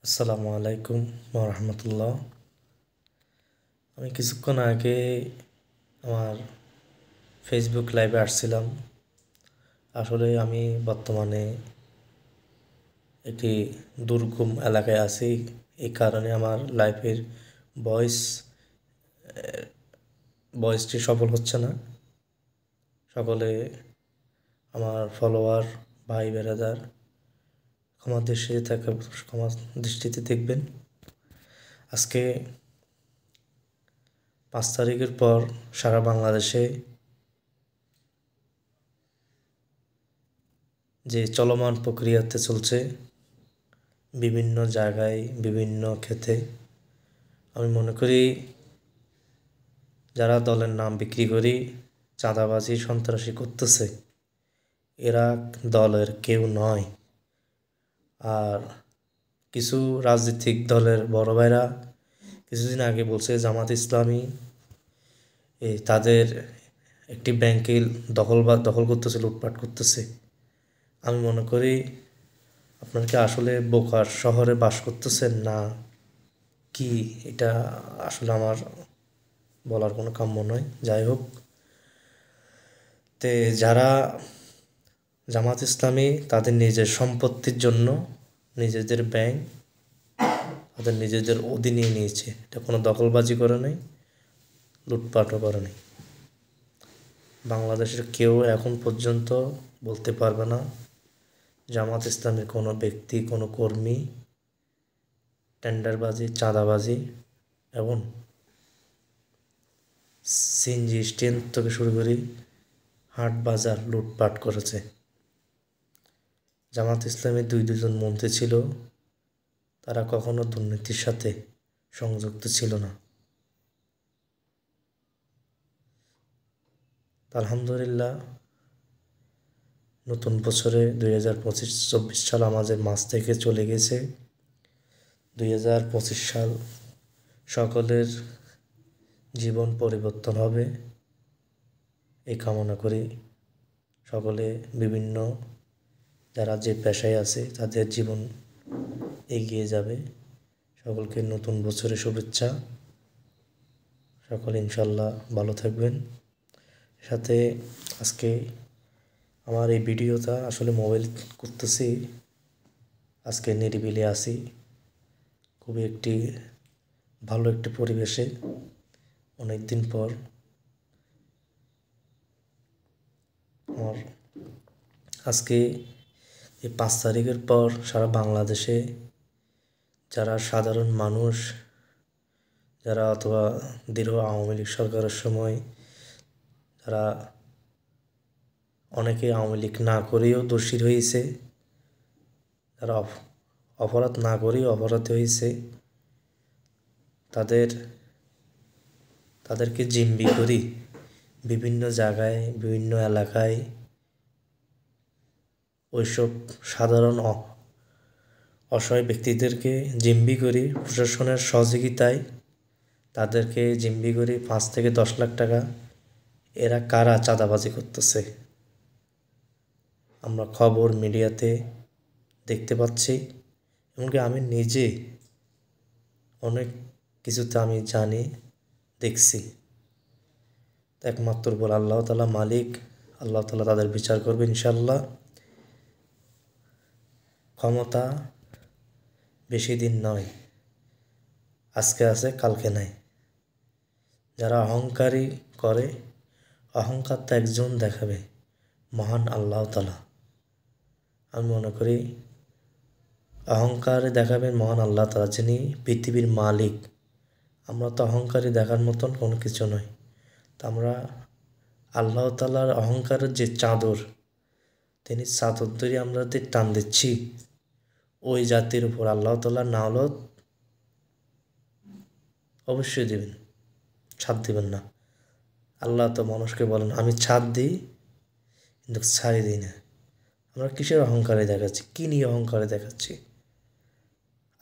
আসসালামু আলাইকুম রহমতুল্লাহ। আমি কিছুক্ষণ আগে আমার ফেসবুক লাইভে আসছিলাম। আসলে আমি বর্তমানে একটি দুর্গম এলাকায় আছি। এই কারণে আমার লাইফের ভয়েস ভয়েসটি সফল হচ্ছে না। সকলে আমার ফলোয়ার ভাই বেরাদার ক্ষমা দৃষ্টিতে দেখবেন। আজকে 5 তারিখের পর সারা বাংলাদেশে যে চলমান প্রক্রিয়াতে চলছে, বিভিন্ন জায়গায় বিভিন্ন ক্ষেত্রে, আমি মনে করি যারা দলের নাম বিক্রি করি চাঁদাবাজি সন্ত্রাসী করতেছে, এরা দলের কেউ নয়। আর কিছু রাজনৈতিক দলের বড় ভাইরা কিছুদিন আগে বলছে জামাত ইসলামী তাদের একটি ব্যাংকে দখল করতেছে, লুটপাট করতেছে। আমি মনে করি আপনারা কি আসলে বোকার শহরে বাস করতেছেন না কি, এটা আসলে আমার বলার কোনো কাম্য নয়। যাই হোক, যারা জামাত ইসলামী তাদের নিজের সম্পত্তির জন্য নিজেদের ব্যাংক তাদের নিজেদের অধীনে নিয়েছে, এটা কোনো দখলবাজি করে নাই, লুটপাটও করে নাই। বাংলাদেশের কেউ এখন পর্যন্ত বলতে পারবে না জামাত ইসলামের কোনো ব্যক্তি, কোনো কর্মী টেন্ডারবাজি, চাঁদাবাজি এবং সিএনজি স্ট্যান্ড থেকে শুরু করে হাট বাজার লুটপাট করেছে। জামাত ইসলামের দুজন মন্ত্রী ছিল, তারা কখনো দুর্নীতির সাথে সংযুক্ত ছিল না। আলহামদুলিল্লাহ, নতুন বছরে 2025-24 সাল আমাদের মাঝ থেকে চলে গেছে। 2025 সাল সকলের জীবন পরিবর্তন হবে এই কামনা করি। সকলে বিভিন্ন যারা যে পেশায় আছে তাদের জীবন এগিয়ে যাবে। সকলকে নতুন বছরের শুভেচ্ছা। সকলে ইনশাল্লাহ ভালো থাকবেন। সাথে আজকে আমার এই ভিডিওটা আসলে মোবাইল করতেছি, আজকে নিরিবিলি আছি খুবই ভালো একটি পরিবেশে। অনেক দিন পর আমার আজকে এই 5 তারিখের পর সারা বাংলাদেশে যারা সাধারণ মানুষ, যারা অথবা দীর্ঘ আওয়ামী লীগ সরকারের সময় যারা অনেকে আওয়ামী লীগ না করেও দোষী হয়েছে, যারা অপরাধ না করেও অপরাধী হয়েছে, তাদেরকে জিম্মি করি বিভিন্ন জায়গায়, বিভিন্ন এলাকায় ওইসব সাধারণ অসহায় ব্যক্তিদেরকে জিম্মি করি প্রশাসনের সহযোগিতায়, তাদেরকে জিম্মি করি 5 থেকে 10 লাখ টাকা। এরা কারা চাঁদাবাজি করতেছে আমরা খবর মিডিয়াতে দেখতে পাচ্ছি, এমনকি আমি নিজে অনেক কিছুতে আমি জানি, দেখছি। একমাত্র বল আল্লাহ তাআলা মালিক, আল্লাহ তাআলা তাদের বিচার করবে ইনশাল্লাহ। ক্ষমতা বেশি দিন নয়, আজকে আছে কালকে নাই। যারা অহংকারী করে, অহংকারটা একজন দেখাবে, মহান আল্লাহ তাআলা। আমি মনে করি অহংকারে দেখাবেন মহান আল্লাহ তাআলা, যিনি পৃথিবীর মালিক। আমরা তো অহংকারী দেখার মতন কোনো কিছু নয়। তা আমরা আল্লাহ তাআলার অহংকারের যে চাদর, তিনি চাদর ধরে আমরা যে টান দিচ্ছি, ওই জাতির উপর আল্লাহ তাআলা নাওলত অবশ্যই দেবেন, ছাড় দেবেন না। আল্লাহ তো মানুষকে বলেন আমি ছাড় দিই কিন্তু ছাড়ি দিই না। আমরা কিসের অহংকারে দেখাচ্ছি, কী নিয়ে অহংকারে দেখাচ্ছি?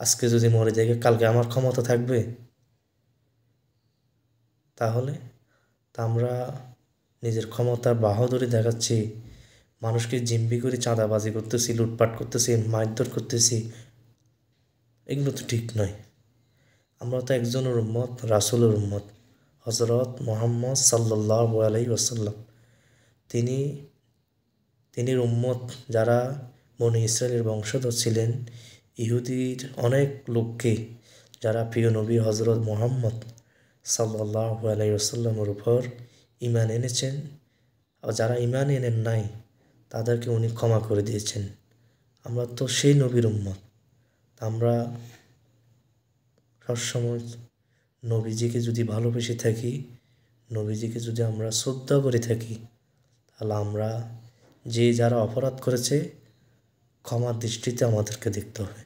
আজকে যদি মরে যাই, কালকে আমার ক্ষমতা থাকবে? তাহলে আমরা নিজের ক্ষমতার বাহাদুরি দেখাচ্ছি, মানুষকে জিম্মি করে চাঁদাবাজি করতেছি, লুটপাট করতেছি, মারধর করতেছি। এগুলো তো ঠিক নয়। আমরা তো একজনের উম্মত, রাসূলের উম্মত, হযরত মুহাম্মদ সাল্লাল্লাহু আলাইহি ওয়াসাল্লাম। তিনি তিনির উম্মত যারা বনী ইসরায়েলের বংশধর ছিলেন, ইহুদির অনেক লোককে যারা প্রিয় নবী হযরত মুহাম্মদ সাল্লাল্লাহু আলাইহি ওয়াসাল্লামের উপর ঈমান এনেছেন, আর যারা ঈমান এনেন নাই তাদেরকে উনি ক্ষমা করে দিয়েছেন। আমরা তো সেই নবীর উম্মত। আমরা সবসময় নবীজিকে যদি ভালোবেসে থাকি, নবীজিকে যদি আমরা শ্রদ্ধা করে থাকি, তাহলে আমরা যারা অপরাধ করেছে ক্ষমার দৃষ্টিতে আমাদেরকে দেখতে হবে।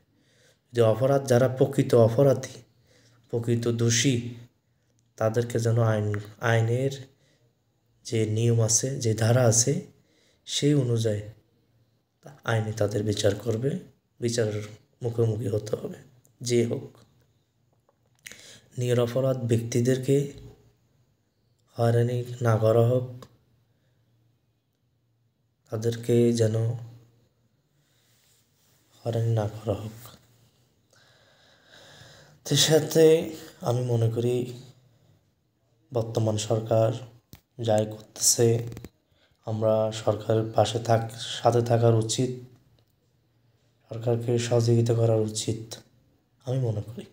যে অপরাধ যারা প্রকৃত অপরাধী, প্রকৃত দোষী, তাদেরকে যেন আইনের যে নিয়ম আছে, যে ধারা আছে, সেই অনুযায়ী আইনে তাদের বিচার করবে, বিচারের মুখোমুখি হতে হবে যে হোক। নিরপরাধ ব্যক্তিদেরকে হয়রানি না করা হোক, তাদেরকে যেন হয়রানি না করা হোক। তার সাথে আমি মনে করি বর্তমান সরকার যাই করতেছে, আমরা সরকারের সাথে থাকার উচিত, সরকারকে সহযোগিতা করার উচিত আমি মনে করি।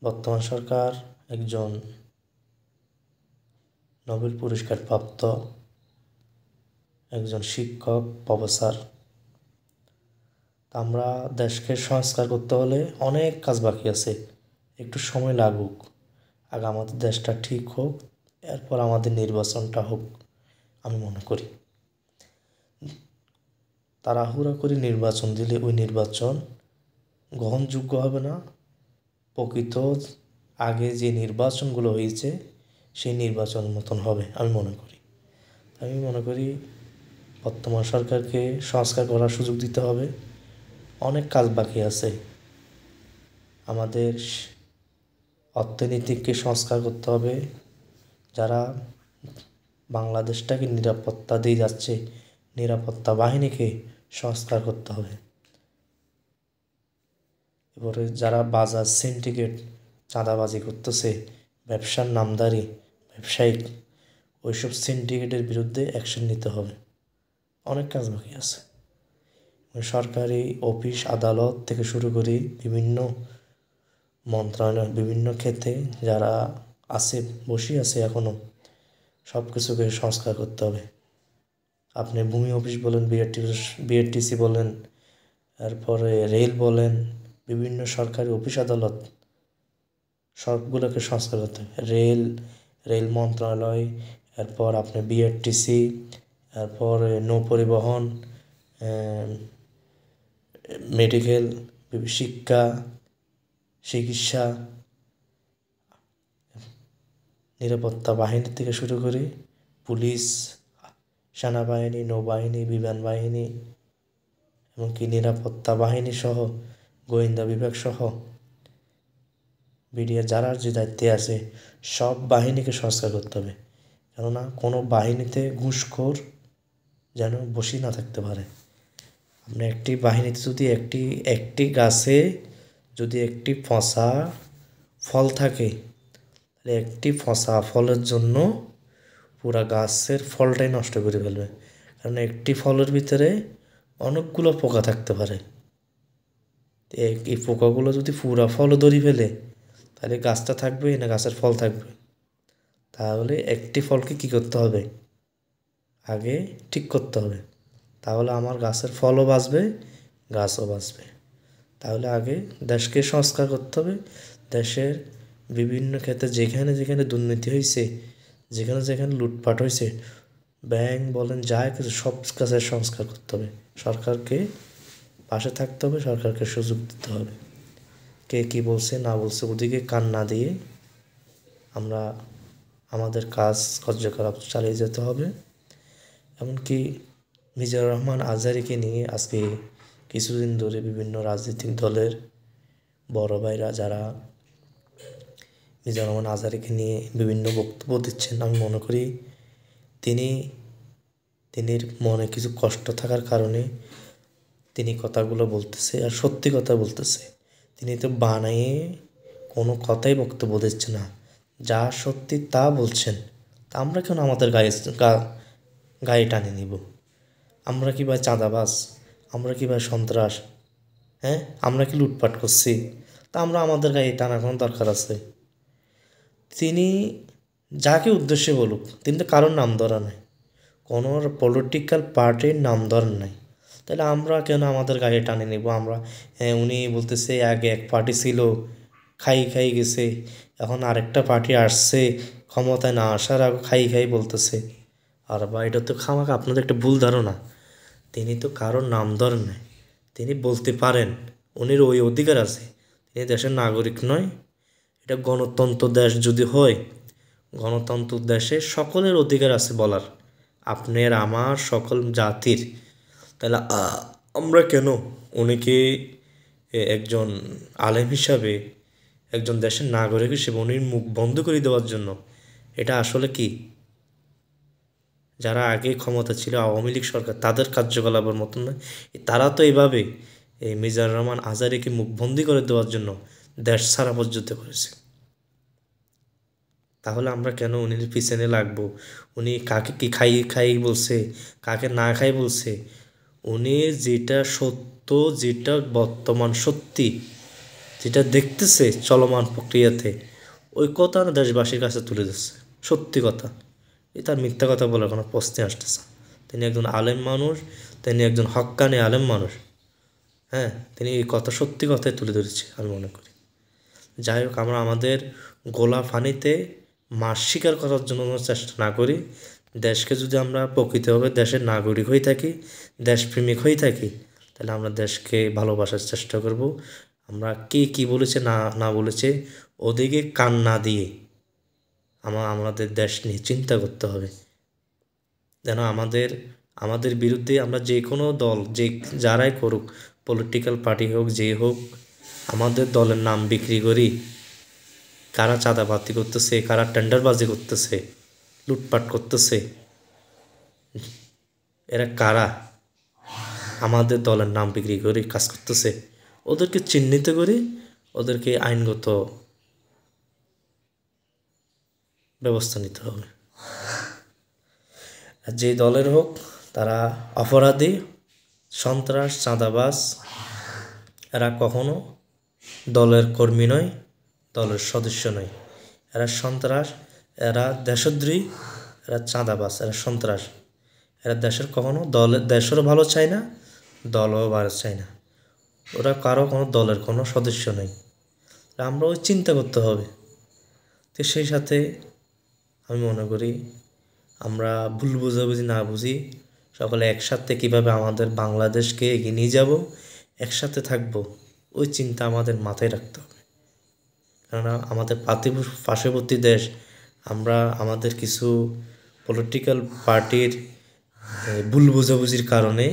বর্তমান সরকার একজন নোবেল পুরস্কার প্রাপ্ত একজন শিক্ষক, প্রফেসর। আমরা দেশকে সংস্কার করতে হলে অনেক কাজ বাকি আছে, একটু সময় লাগুক। আগে আমাদের দেশটা ঠিক হোক, এরপর আমাদের নির্বাচনটা হোক আমি মনে করি। তাড়াহুড়া করে নির্বাচন দিলে ওই নির্বাচন গ্রহণযোগ্য হবে না। প্রকৃত আগে যে নির্বাচনগুলো হয়েছে সেই নির্বাচন মতন হবে আমি মনে করি। আমি মনে করি বর্তমান সরকারকে সংস্কার করার সুযোগ দিতে হবে। অনেক কাজ বাকি আছে। আমাদের অর্থনীতিকে সংস্কার করতে হবে। যারা বাংলাদেশটাকে নিরাপত্তা দিয়ে যাচ্ছে, নিরাপত্তা বাহিনীকে সংস্কার করতে হবে। এবারে যারা বাজার সিন্ডিকেট চাঁদাবাজি করতেছে, ব্যবসার নামদারি, ব্যবসায়িক, ওইসব সিন্ডিকেটের বিরুদ্ধে অ্যাকশন নিতে হবে। অনেক কাজ বাকি আছে। সরকারি অফিস আদালত থেকে শুরু করে বিভিন্ন মন্ত্রণালয়, বিভিন্ন ক্ষেত্রে যারা আছে, বসে আছে এখনও, সব কিছুকে সংস্কার করতে হবে। আপনি ভূমি অফিস বলেন, বিআরটিসি বলেন, তারপরে রেল বলেন, বিভিন্ন সরকারি অফিস আদালত সবগুলোকে সংস্কার করতে হবে। রেল মন্ত্রণালয়, এরপর আপনি বিআরটিসি, এরপর নৌ পরিবহন, মেডিকেল, শিক্ষা, চিকিৎসা, নিরাপত্তা বাহিনী থেকে শুরু করে পুলিশ, সেনাবাহিনী, নৌবাহিনী, বিমান বাহিনী, এমনকি নিরাপত্তা বাহিনী সহ গোয়েন্দা বিভাগ সহ বিডিআর যারা যে দায়িত্বে আছে সব বাহিনীকে সংস্কার করতে হবে। কেননা কোনো বাহিনীতে ঘুষখোর যেন বসে না থাকতে পারে। আপনি একটি বাহিনীতে যদি একটি গাছে যদি একটি পচা ফল থাকে, তাহলে একটি পচা ফলের জন্য পুরা গাছের ফলটাই নষ্ট করে ফেলবে। কারণ একটি ফলের ভিতরে অনেকগুলো পোকা থাকতে পারে। এই পোকাগুলো যদি পুরা ফলও ধরে ফেলে, তাহলে গাছটা থাকবে না গাছের ফল থাকবে? তাহলে একটি ফলকে কী করতে হবে, আগে ঠিক করতে হবে। তাহলে আমার গাছের ফলও বাঁচবে, গাছও বাঁচবে। তাহলে আগে দেশকে সংস্কার করতে হবে। দেশের বিভিন্ন ক্ষেত্রে যেখানে যেখানে দুর্নীতি হয়েছে, যেখানে যেখানে লুটপাট হয়েছে, ব্যাংক বলেন যা কিছু সব কাছে সংস্কার করতে হবে। সরকারকে পাশে থাকতে হবে, সরকারকে সুযোগ দিতে হবে। কে কী বলছে না বলছে ওদিকে কান না দিয়ে আমরা আমাদের কাজ কার্যকলাপ চালিয়ে যেতে হবে। এমনকি মিজানুর রহমান আজহারীকে নিয়ে আজকে কিছুদিন ধরে বিভিন্ন রাজনৈতিক দলের বড় ভাইরা যারা মিজানুর রহমান আজহারীকে নিয়ে বিভিন্ন বক্তব্য দিচ্ছেন, আমি মনে করি তিনি মনে কিছু কষ্ট থাকার কারণে তিনি কথাগুলো বলতেছে আর সত্যি কথা বলতেছে। তিনি তো বানিয়ে কোনো কথাই বক্তব্য দিচ্ছে না, যা সত্যি তা বলছেন। তা আমরা কেন আমাদের গায়ে টানে নিব? আমরা কি ভাই চাঁদাবাজ? আমরা কি ভাই সন্ত্রাস? হ্যাঁ, আমরা কি লুটপাট করছি? তা আমরা আমাদের গায়ে টানা কোনো দরকার আছে? তিনি যাকে উদ্দেশ্যে বলুক, তিনি তো কারোর নাম ধরা নাই, কোনো পলিটিক্যাল পার্টির নাম ধরেন নাই। তাহলে আমরা কেন আমাদের গায়ে টানে নেব? আমরা উনি বলতেছে আগে এক পার্টি ছিল, খাই খাই গেছে, এখন আরেকটা পার্টি আসছে, ক্ষমতায় না আসার আগে খাই খাই বলতেছে। আর বা এটা তো খামাখা আপনাদের একটা ভুল ধারণা। তিনি তো কারোর নাম ধরেন নাই, তিনি বলতে পারেন, উনির ওই অধিকার আছে। তিনি দেশের নাগরিক নয়? এটা গণতন্ত্র দেশ যদি হয়, গণতন্ত্র দেশে সকলের অধিকার আছে বলার, আপনার আমার সকল জাতির। তাহলে আমরা কেন উনিকে একজন আলেম হিসাবে, একজন দেশের নাগরিক হিসেবে উনির মুখ বন্ধ করে দেওয়ার জন্য? এটা আসলে কি? যারা আগে ক্ষমতা ছিল আওয়ামী লীগ সরকার, তাদের কার্যকলাপের মতন নয়। তারা তো এইভাবে এই মিজানুর রহমান আজহারীকে মুখবন্দি করে দেওয়ার জন্য দেশ ছাড়া পর্যন্ত করেছে। তাহলে আমরা কেন উনির পিছনে লাগবো? উনি কাকে কি খাই খাই বলছে, কাকে না খাই বলছে? উনি যেটা সত্য, যেটা বর্তমান সত্যি, যেটা দেখতেছে চলমান প্রক্রিয়াতে, ওই কথা না দেশবাসীর কাছে তুলে দিচ্ছে সত্যি কথা। এ তার মিথ্যা কথা বলার কোনো প্রশ্নে আসতেছে। তিনি একজন আলেম মানুষ, তিনি একজন হক্কানি আলেম মানুষ। হ্যাঁ, তিনি এই কথা সত্যি কথাই তুলে ধরেছে আমি মনে করি। যাই হোক, আমরা আমাদের গোলা ফানিতে মাছ শিকার করার জন্য চেষ্টা না করি। দেশকে যদি আমরা প্রকৃতভাবে দেশের নাগরিক হয়ে থাকি, দেশপ্রেমিক হয়ে থাকি, তাহলে আমরা দেশকে ভালোবাসার চেষ্টা করব। আমরা কে কী বলেছে না না বলেছে ওদিকে কান না দিয়ে আমাদের দেশ নিয়ে চিন্তা করতে হবে। যেন আমাদের বিরুদ্ধে আমরা যে কোনো দল, যারাই করুক, পলিটিক্যাল পার্টি হোক, যে হোক, আমাদের দলের নাম বিক্রি করি। কারা চাঁদাবাজি করতেছে, কারা টেন্ডারবাজি করতেছে, লুটপাট করতেছে, এরা কারা আমাদের দলের নাম বিক্রি করে কাজ করতেছে, ওদেরকে চিহ্নিত করে ওদেরকে আইনগত ব্যবস্থা নিতে হবে। আর যে দলের হোক, তারা অপরাধী, সন্ত্রাস, চাঁদাবাজ। এরা কখনো দলের কর্মী নয়, দলের সদস্য নয়। এরা সন্ত্রাস, এরা দেশদ্রোহী, এরা চাঁদাবাজ, এরা সন্ত্রাস। এরা দেশের কখনো দেশেরও ভালো চায় না, দলও ভালো চায় না। ওরা কারো কোনো দলের কোনো সদস্য নেই। আমরা ওই চিন্তা করতে হবে। তো সেই সাথে আমি মনে করি আমরা ভুল বুঝাবুঝি না বুঝি, সকলে একসাথে কীভাবে আমাদের বাংলাদেশকে এগিয়ে নিয়ে যাব, একসাথে থাকব, ওই চিন্তা আমাদের মাথায় রাখতে হবে। কেননা আমাদের পার্শ্ববর্তী দেশ, আমরা আমাদের কিছু পলিটিক্যাল পার্টির ভুল বোঝাবুঝির কারণে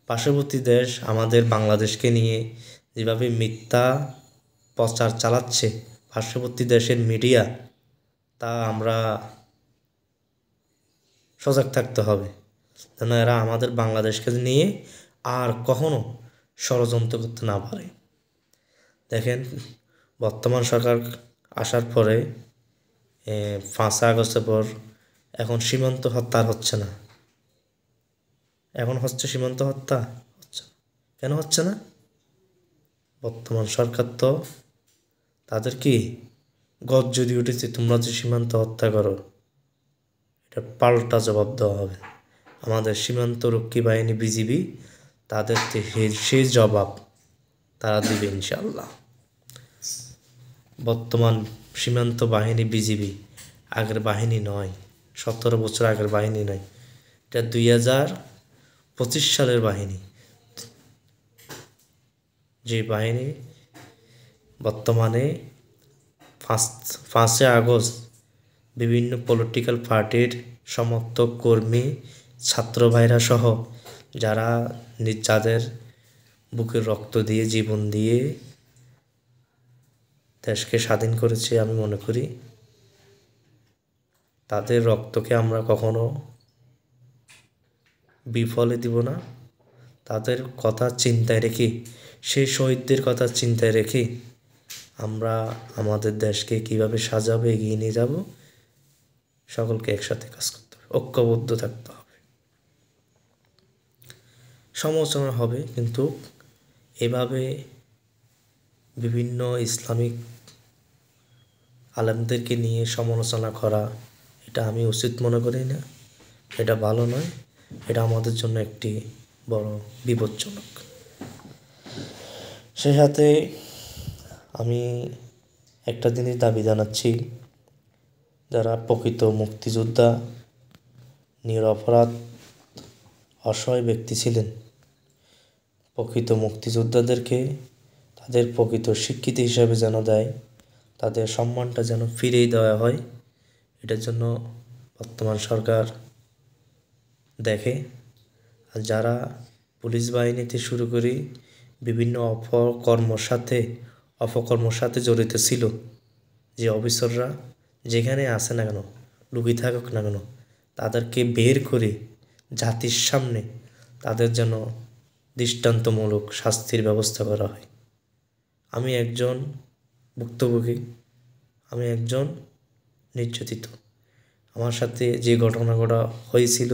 পার্শ্ববর্তী দেশ আমাদের বাংলাদেশকে নিয়ে যেভাবে মিথ্যা প্রচার চালাচ্ছে পার্শ্ববর্তী দেশের মিডিয়া, তা আমরা সজাগ থাকতে হবে যেন এরা আমাদের বাংলাদেশকে নিয়ে আর কখনো ষড়যন্ত্র করতে না পারে। দেখেন, বর্তমান সরকার আসার পরে 5 আগস্টের পর এখন সীমান্ত হত্যা হচ্ছে না। এখন হচ্ছে সীমান্ত হত্যা হচ্ছে, কেন হচ্ছে না? বর্তমান সরকার তো তাদের কি গদ যদি উঠেছে, তোমরা যে সীমান্ত হত্যা করো, এটা পাল্টা জবাব দেওয়া হবে। আমাদের সীমান্তরক্ষী বাহিনী বিজিবি তাদের সেই জবাব তারা দিবে ইনশাআল্লাহ। বর্তমান সীমান্ত বাহিনী বিজিবি আগের বাহিনী নয়, 17 বছর আগের বাহিনী নয়, এটা 2025 সালের বাহিনী। যে বাহিনী বর্তমানে 5 আগস্ট বিভিন্ন পলিটিক্যাল পার্টির সমর্থক, কর্মী, ছাত্র ভাইরা সহ যারা যাদের বুকের রক্ত দিয়ে, জীবন দিয়ে দেশকে স্বাধীন করেছে, আমি মনে করি তাদের রক্তকে আমরা কখনো বিফলে দিব না, তাদের কথা চিন্তায় রেখে, সেই শহীদদের কথা চিন্তায় রেখে আমরা আমাদের দেশকে কিভাবে সাজাবো, এগিয়ে নিয়ে যাব, সকলকে একসাথে কাজ করতে হবে, ঐক্যবদ্ধ থাকতে হবে। সমালোচনা হবে, কিন্তু এভাবে বিভিন্ন ইসলামিক আলেমদেরকে নিয়ে সমালোচনা করা, এটা আমি উচিত মনে করি না, এটা ভালো নয়, এটা আমাদের জন্য একটি বড় বিপজ্জনক। সেই সাথে আমি একটা জিনিস দাবি জানাচ্ছি, যারা প্রকৃত মুক্তিযোদ্ধা, নিরপরাধ অসহায় ব্যক্তি ছিলেন, প্রকৃত মুক্তিযোদ্ধাদেরকে তাদের প্রকৃত স্বীকৃতি হিসাবে যেন দেয়, তাদের সম্মানটা যেন ফিরেই দেওয়া হয়, এটার জন্য বর্তমান সরকার দেখে। আর যারা পুলিশ বাহিনীতে শুরু করে বিভিন্ন অপকর্মর সাথে জড়িত ছিল, যে অফিসাররা যেখানে আসে না কেন, লুকিয়ে থাকুক না কেন, তাদেরকে বের করে জাতির সামনে তাদের যেন দৃষ্টান্তমূলক শাস্তির ব্যবস্থা করা হয়। আমি একজন ভুক্তভোগী, আমি একজন নির্যাতিত। আমার সাথে যে ঘটনা হয়েছিল,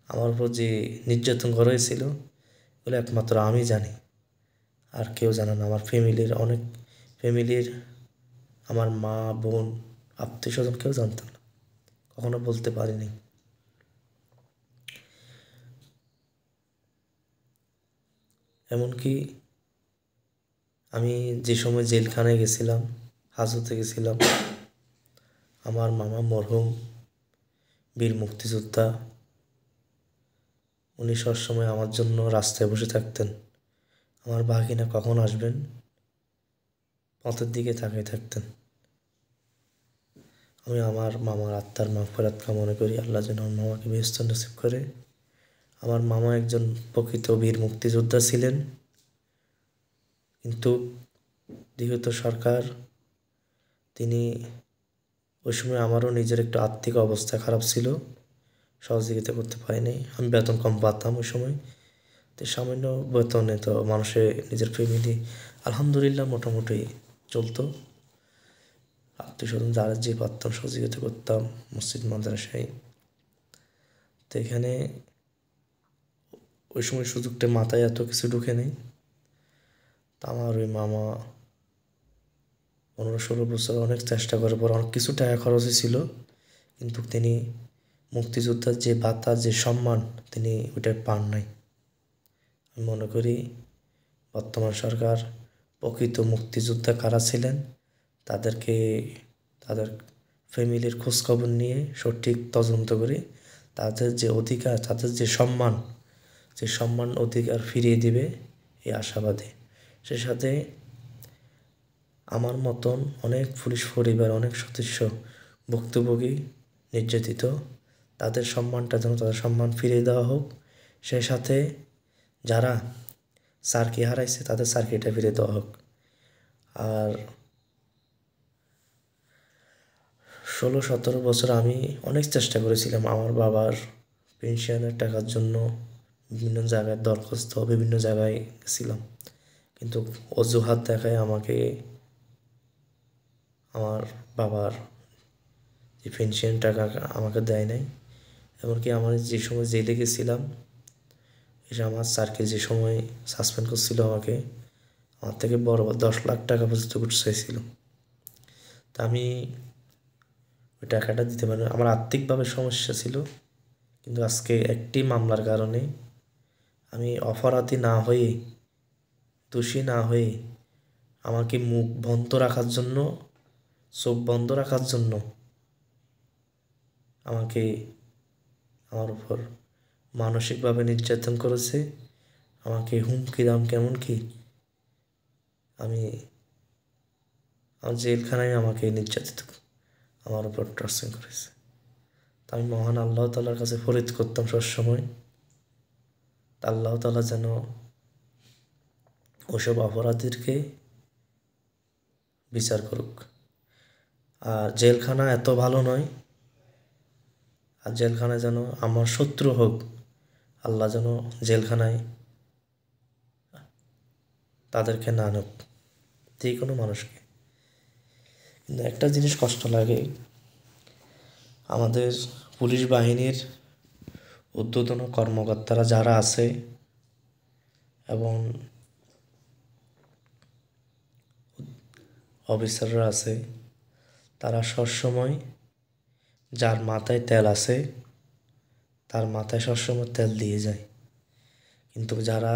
আমার উপর যে নির্যাতন করা হয়েছিল, এগুলো একমাত্র আমি জানি, আর কেউ জানে না। আমার ফ্যামিলির আমার মা, বোন, আত্মীয় স্বজন কেউ জানতাম না, কখনো বলতে পারিনি। এমনকি আমি যে সময় জেলখানায় গেছিলাম, হাজতে গেছিলাম, আমার মামা মরহুম বীর মুক্তিযোদ্ধা, উনি সবসময় আমার জন্য রাস্তায় বসে থাকতেন, আমার ভাগিনা কখন আসবেন পথের দিকে তাকিয়ে থাকতেন। আমি আমার মামার আত্মার মাগফিরাত কামনা করি, আল্লাহ যেন আমার মামাকে বেহেশত নসিব করে। আমার মামা একজন প্রকৃত বীর মুক্তিযোদ্ধা ছিলেন, কিন্তু যেহেতু সরকার, তিনি ওই সময় আমারও নিজের একটু আর্থিক অবস্থা খারাপ ছিল, সহযোগিতা করতে পারিনি। আমি বেতন কম পাতাম ওই সময়, তো সামান্য বেতনে তো মানুষের নিজের ফ্যামিলি আলহামদুলিল্লাহ মোটামুটি চলতো। আত্মীয় স্বজন যারা যে পারতাম সহযোগিতা করতাম মসজিদ মাদ্রাসায়। তো এখানে ওই সময় সুযোগটা মাথায় এত কিছু ঢুকে নেই। তা আমার ওই মামা 15-16 বছর অনেক চেষ্টা করার পর অনেক কিছু টাকা খরচ ছিল, কিন্তু তিনি মুক্তিযোদ্ধার যে ভাতা, যে সম্মান, তিনি ওইটা পান নাই। আমি মনে করি বর্তমান সরকার প্রকৃত মুক্তিযোদ্ধা কারা ছিলেন তাদেরকে, তাদের ফ্যামিলির খোঁজখবর নিয়ে সঠিক তদন্ত করে তাদের যে অধিকার, তাদের যে সম্মান অধিকার ফিরিয়ে দিবে এই আশাবাদী। সে সাথে আমার মতন অনেক পুলিশ পরিবার, অনেক সদস্য ভুক্তভোগী, নির্যাতিত, তাদের সম্মানটা যেন, তাদের সম্মান ফিরিয়ে দেওয়া হোক। সেই সাথে যারা চাকরি হারাইছে তাদের চাকরিটা ফিরিয়ে দেওয়া হোক। আর 16-17 বছর আমি অনেক চেষ্টা করেছিলাম আমার বাবার পেনশনের টাকার জন্য, বিভিন্ন জায়গায় দরখাস্ত, বিভিন্ন জায়গায় গেছিলাম, কিন্তু অজুহাত দেখায় আমাকে আমার বাবার যে পেনশন টাকা আমাকে দেয় নাই। এমনকি আমার যে সময় জেলে গেছিলাম, এসে আমার স্যারকে যে সময় সাসপেন্ড করছিল আমাকে, আমার থেকে বড় 10 লাখ টাকা পর্যন্ত ঘুষ চাইছিল। তা আমি ওই টাকাটা দিতে পারি, আমার আর্থিকভাবে সমস্যা ছিল। কিন্তু আজকে একটি মামলার কারণে আমি অপরাধী না হয়ে, দোষী না হয়ে, আমাকে মুখ বন্ধ রাখার জন্য, চোখ বন্ধ রাখার জন্য আমাকে, আমার উপর মানসিকভাবে নির্যাতন করেছে, আমাকে হুমকি দামকি, এমনকি আমার জেলখানায় আমাকে নির্যাতিত, আমার উপর টর্চার করেছে। তা আমি মহান আল্লাহ তাআলার কাছে ফরিয়াদ করতাম সবসময়, আল্লাহ তাআলা যেন ওসব অপরাধীদেরকে বিচার করুক। আর জেলখানা এত ভালো নয়, আর জেলখানায় যেন আমার শত্রু হোক, আল্লাহ যেন জেলখানায় তাদেরকে না আনুক, যে কোনো মানুষকে। কিন্তু একটা জিনিস কষ্ট লাগে, আমাদের পুলিশ বাহিনীর ঊর্ধ্বতন কর্মকর্তারা যারা আছে এবং অফিসাররা আছে, তারা সবসময় যার মাথায় তেল আছে তার মাথায় সবসময় তেল দিয়ে যায়, কিন্তু যারা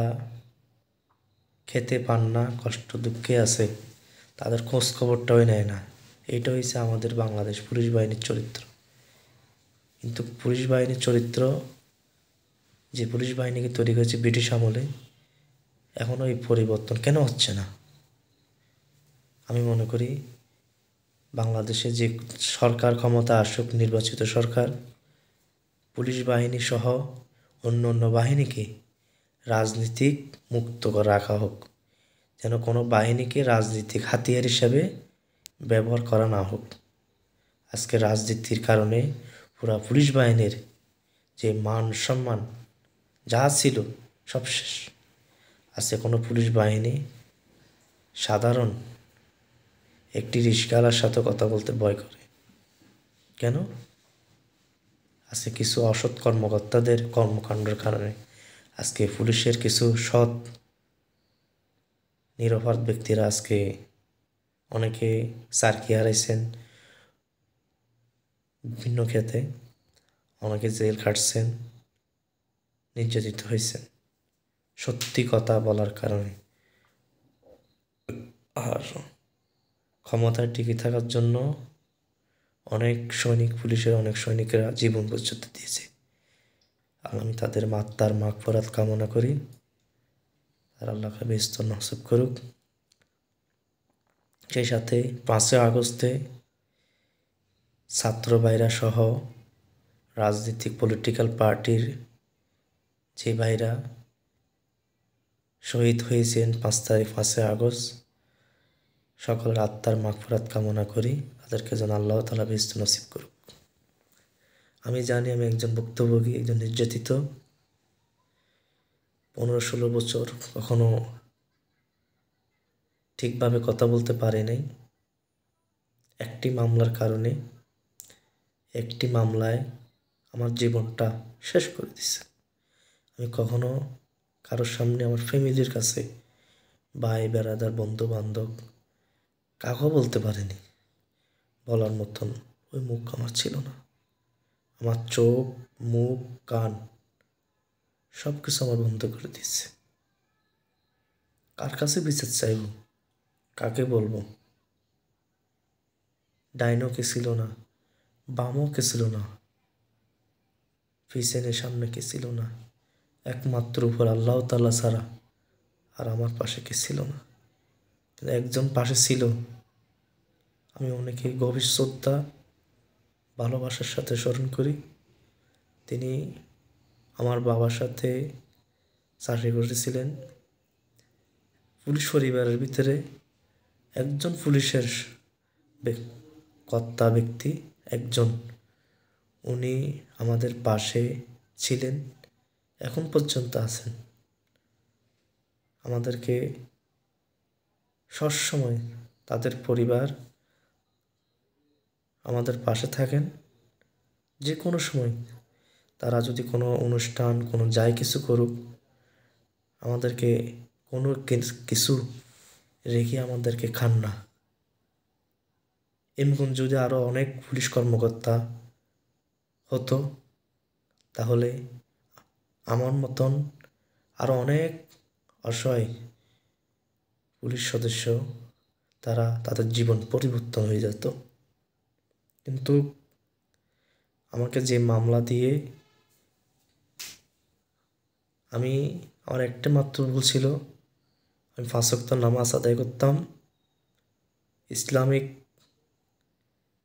খেতে পান না, কষ্ট দুঃখে আছে, তাদের খোঁজ খবরটাও নেয় না। এইটা হচ্ছে আমাদের বাংলাদেশ পুলিশ বাহিনীর চরিত্র। কিন্তু পুলিশ বাহিনীর চরিত্র, যে পুলিশ বাহিনীকে তৈরি করেছে ব্রিটিশ আমলে, এখনও এই পরিবর্তন কেন হচ্ছে না? আমি মনে করি বাংলাদেশে যে সরকার ক্ষমতা আসুক, নির্বাচিত সরকার, পুলিশ বাহিনী সহ অন্য অন্য বাহিনীকে রাজনীতিক মুক্ত করে রাখা হোক, যেন কোনো বাহিনীকে রাজনীতিক হাতিয়ার হিসাবে ব্যবহার করা না হোক। আজকে রাজনীতির কারণে পুরা পুলিশ বাহিনীর যে মান সম্মান যা ছিল সব শেষ। আজকে কোনো পুলিশ বাহিনী সাধারণ একটি রিস্কাওয়ালার সাথে কথা বলতে ভয় করে। কেন? আজকে কিছু অসৎ কর্মকর্তাদের কর্মকাণ্ডের কারণে আজকে পুলিশের কিছু সৎ নিরপরাধ ব্যক্তিরা আজকে অনেকে চাকরি হারাইছেন, বিভিন্ন ক্ষেত্রে অনেকে জেল খাটছেন, নির্যাতিত হয়েছেন সত্যি কথা বলার কারণে। আর ক্ষমতায় টিকে থাকার জন্য অনেক সৈনিক, পুলিশের অনেক সৈনিকরা জীবন পর্যন্ত দিয়েছে। আর আমি তাদের আত্মার মাগফিরাত কামনা করি, আর আল্লাহকে বেহেশত নসিব করুক। সেই সাথে 5ই আগস্টে ছাত্র ভাইরা সহ রাজনৈতিক পলিটিক্যাল পার্টির যে ভাইরা শহীদ হয়েছেন 5ই আগস্ট, সকলের আত্মার মাগফিরাত কামনা করি, তাদেরকে যেন আল্লাহ তাআলা বেহেশত নসিব করুক। আমি জানি আমি একজন ভুক্তভোগী, একজন নির্যাতিত। 15-16 বছর কখনো ঠিকভাবে কথা বলতে পারি নাই। একটি মামলার কারণে, একটি মামলায় আমার জীবনটা শেষ করে দিছে। আমি কখনো কারোর সামনে, আমার ফ্যামিলির কাছে, ভাই বেড়াদার বন্ধু বান্ধব কাউকে বলতে পারিনি। বলার মতন ওই মুখ আমার ছিল না। আমার চোখ, মুখ, কান সব কিছু আমার বন্ধ করে দিচ্ছে। কার কাছে বিচার চাইব? কাকে বলবো? ডাইনও কে ছিল না, বামও কে ছিল না, পিছনে সামনে কে ছিল না, একমাত্র উপর আল্লাহ তাআলা ছাড়া আর আমার পাশে কে ছিল না। কিন্তু একজন পাশে ছিল, আমি অনেকে গভীর শ্রদ্ধা, ভালোবাসার সাথে স্মরণ করি। তিনি আমার বাবার সাথে চাকরি করেছিলেন। পুলিশ পরিবারের ভিতরে একজন পুলিশের কর্তা ব্যক্তি একজন, উনি আমাদের পাশে ছিলেন, এখন পর্যন্ত আছেন। আমাদেরকে সবসময় তাদের পরিবার আমাদের পাশে থাকেন। যে কোনো সময় তারা যদি কোনো অনুষ্ঠান, কোনো যাই কিছু করুক, আমাদেরকে কোনো কিছু রেখে আমাদেরকে খান না। এমন যদি আরও অনেক পুলিশ কর্মকর্তা হতো, তাহলে আমার মতন আরও অনেক অসহায় পুলিশ সদস্য, তারা তাদের জীবন পরিবর্তন হয়ে যেত। কিন্তু আমাকে যে মামলা দিয়ে, আমার একটা মাত্র ভুল ছিল, আমি 5 ওয়াক্ত নামাজ আদায় করতাম, ইসলামিক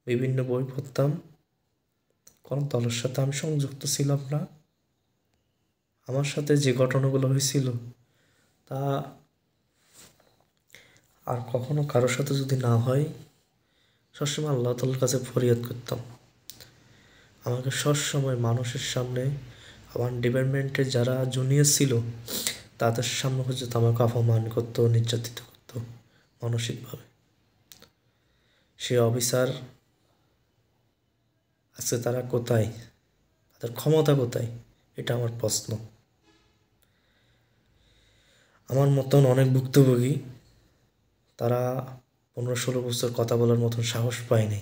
বিভিন্ন বই পড়তাম, কোনো দলের সাথে আমি সংযুক্ত ছিলাম না। আমার সাথে যে ঘটনাগুলো হয়েছিল তা আর কখনো কারোর সাথে যদি না হয়, সবসময় আল্লাহ তাআলার কাছে ফরিয়াদ করতাম। আমাকে সবসময় মানুষের সামনে, আমার ডিপার্টমেন্টে যারা জুনিয়র ছিল তাদের সামনে পর্যন্ত আমাকে অপমান করতো, নির্যাতিত করতো মানসিকভাবে। সে অফিসার আজকে তারা কোথায়, তাদের ক্ষমতা কোথায়, এটা আমার প্রশ্ন। আমার মতন অনেক ভুক্তভোগী তারা 15-16 বছর কথা বলার মতন সাহস পায়নি,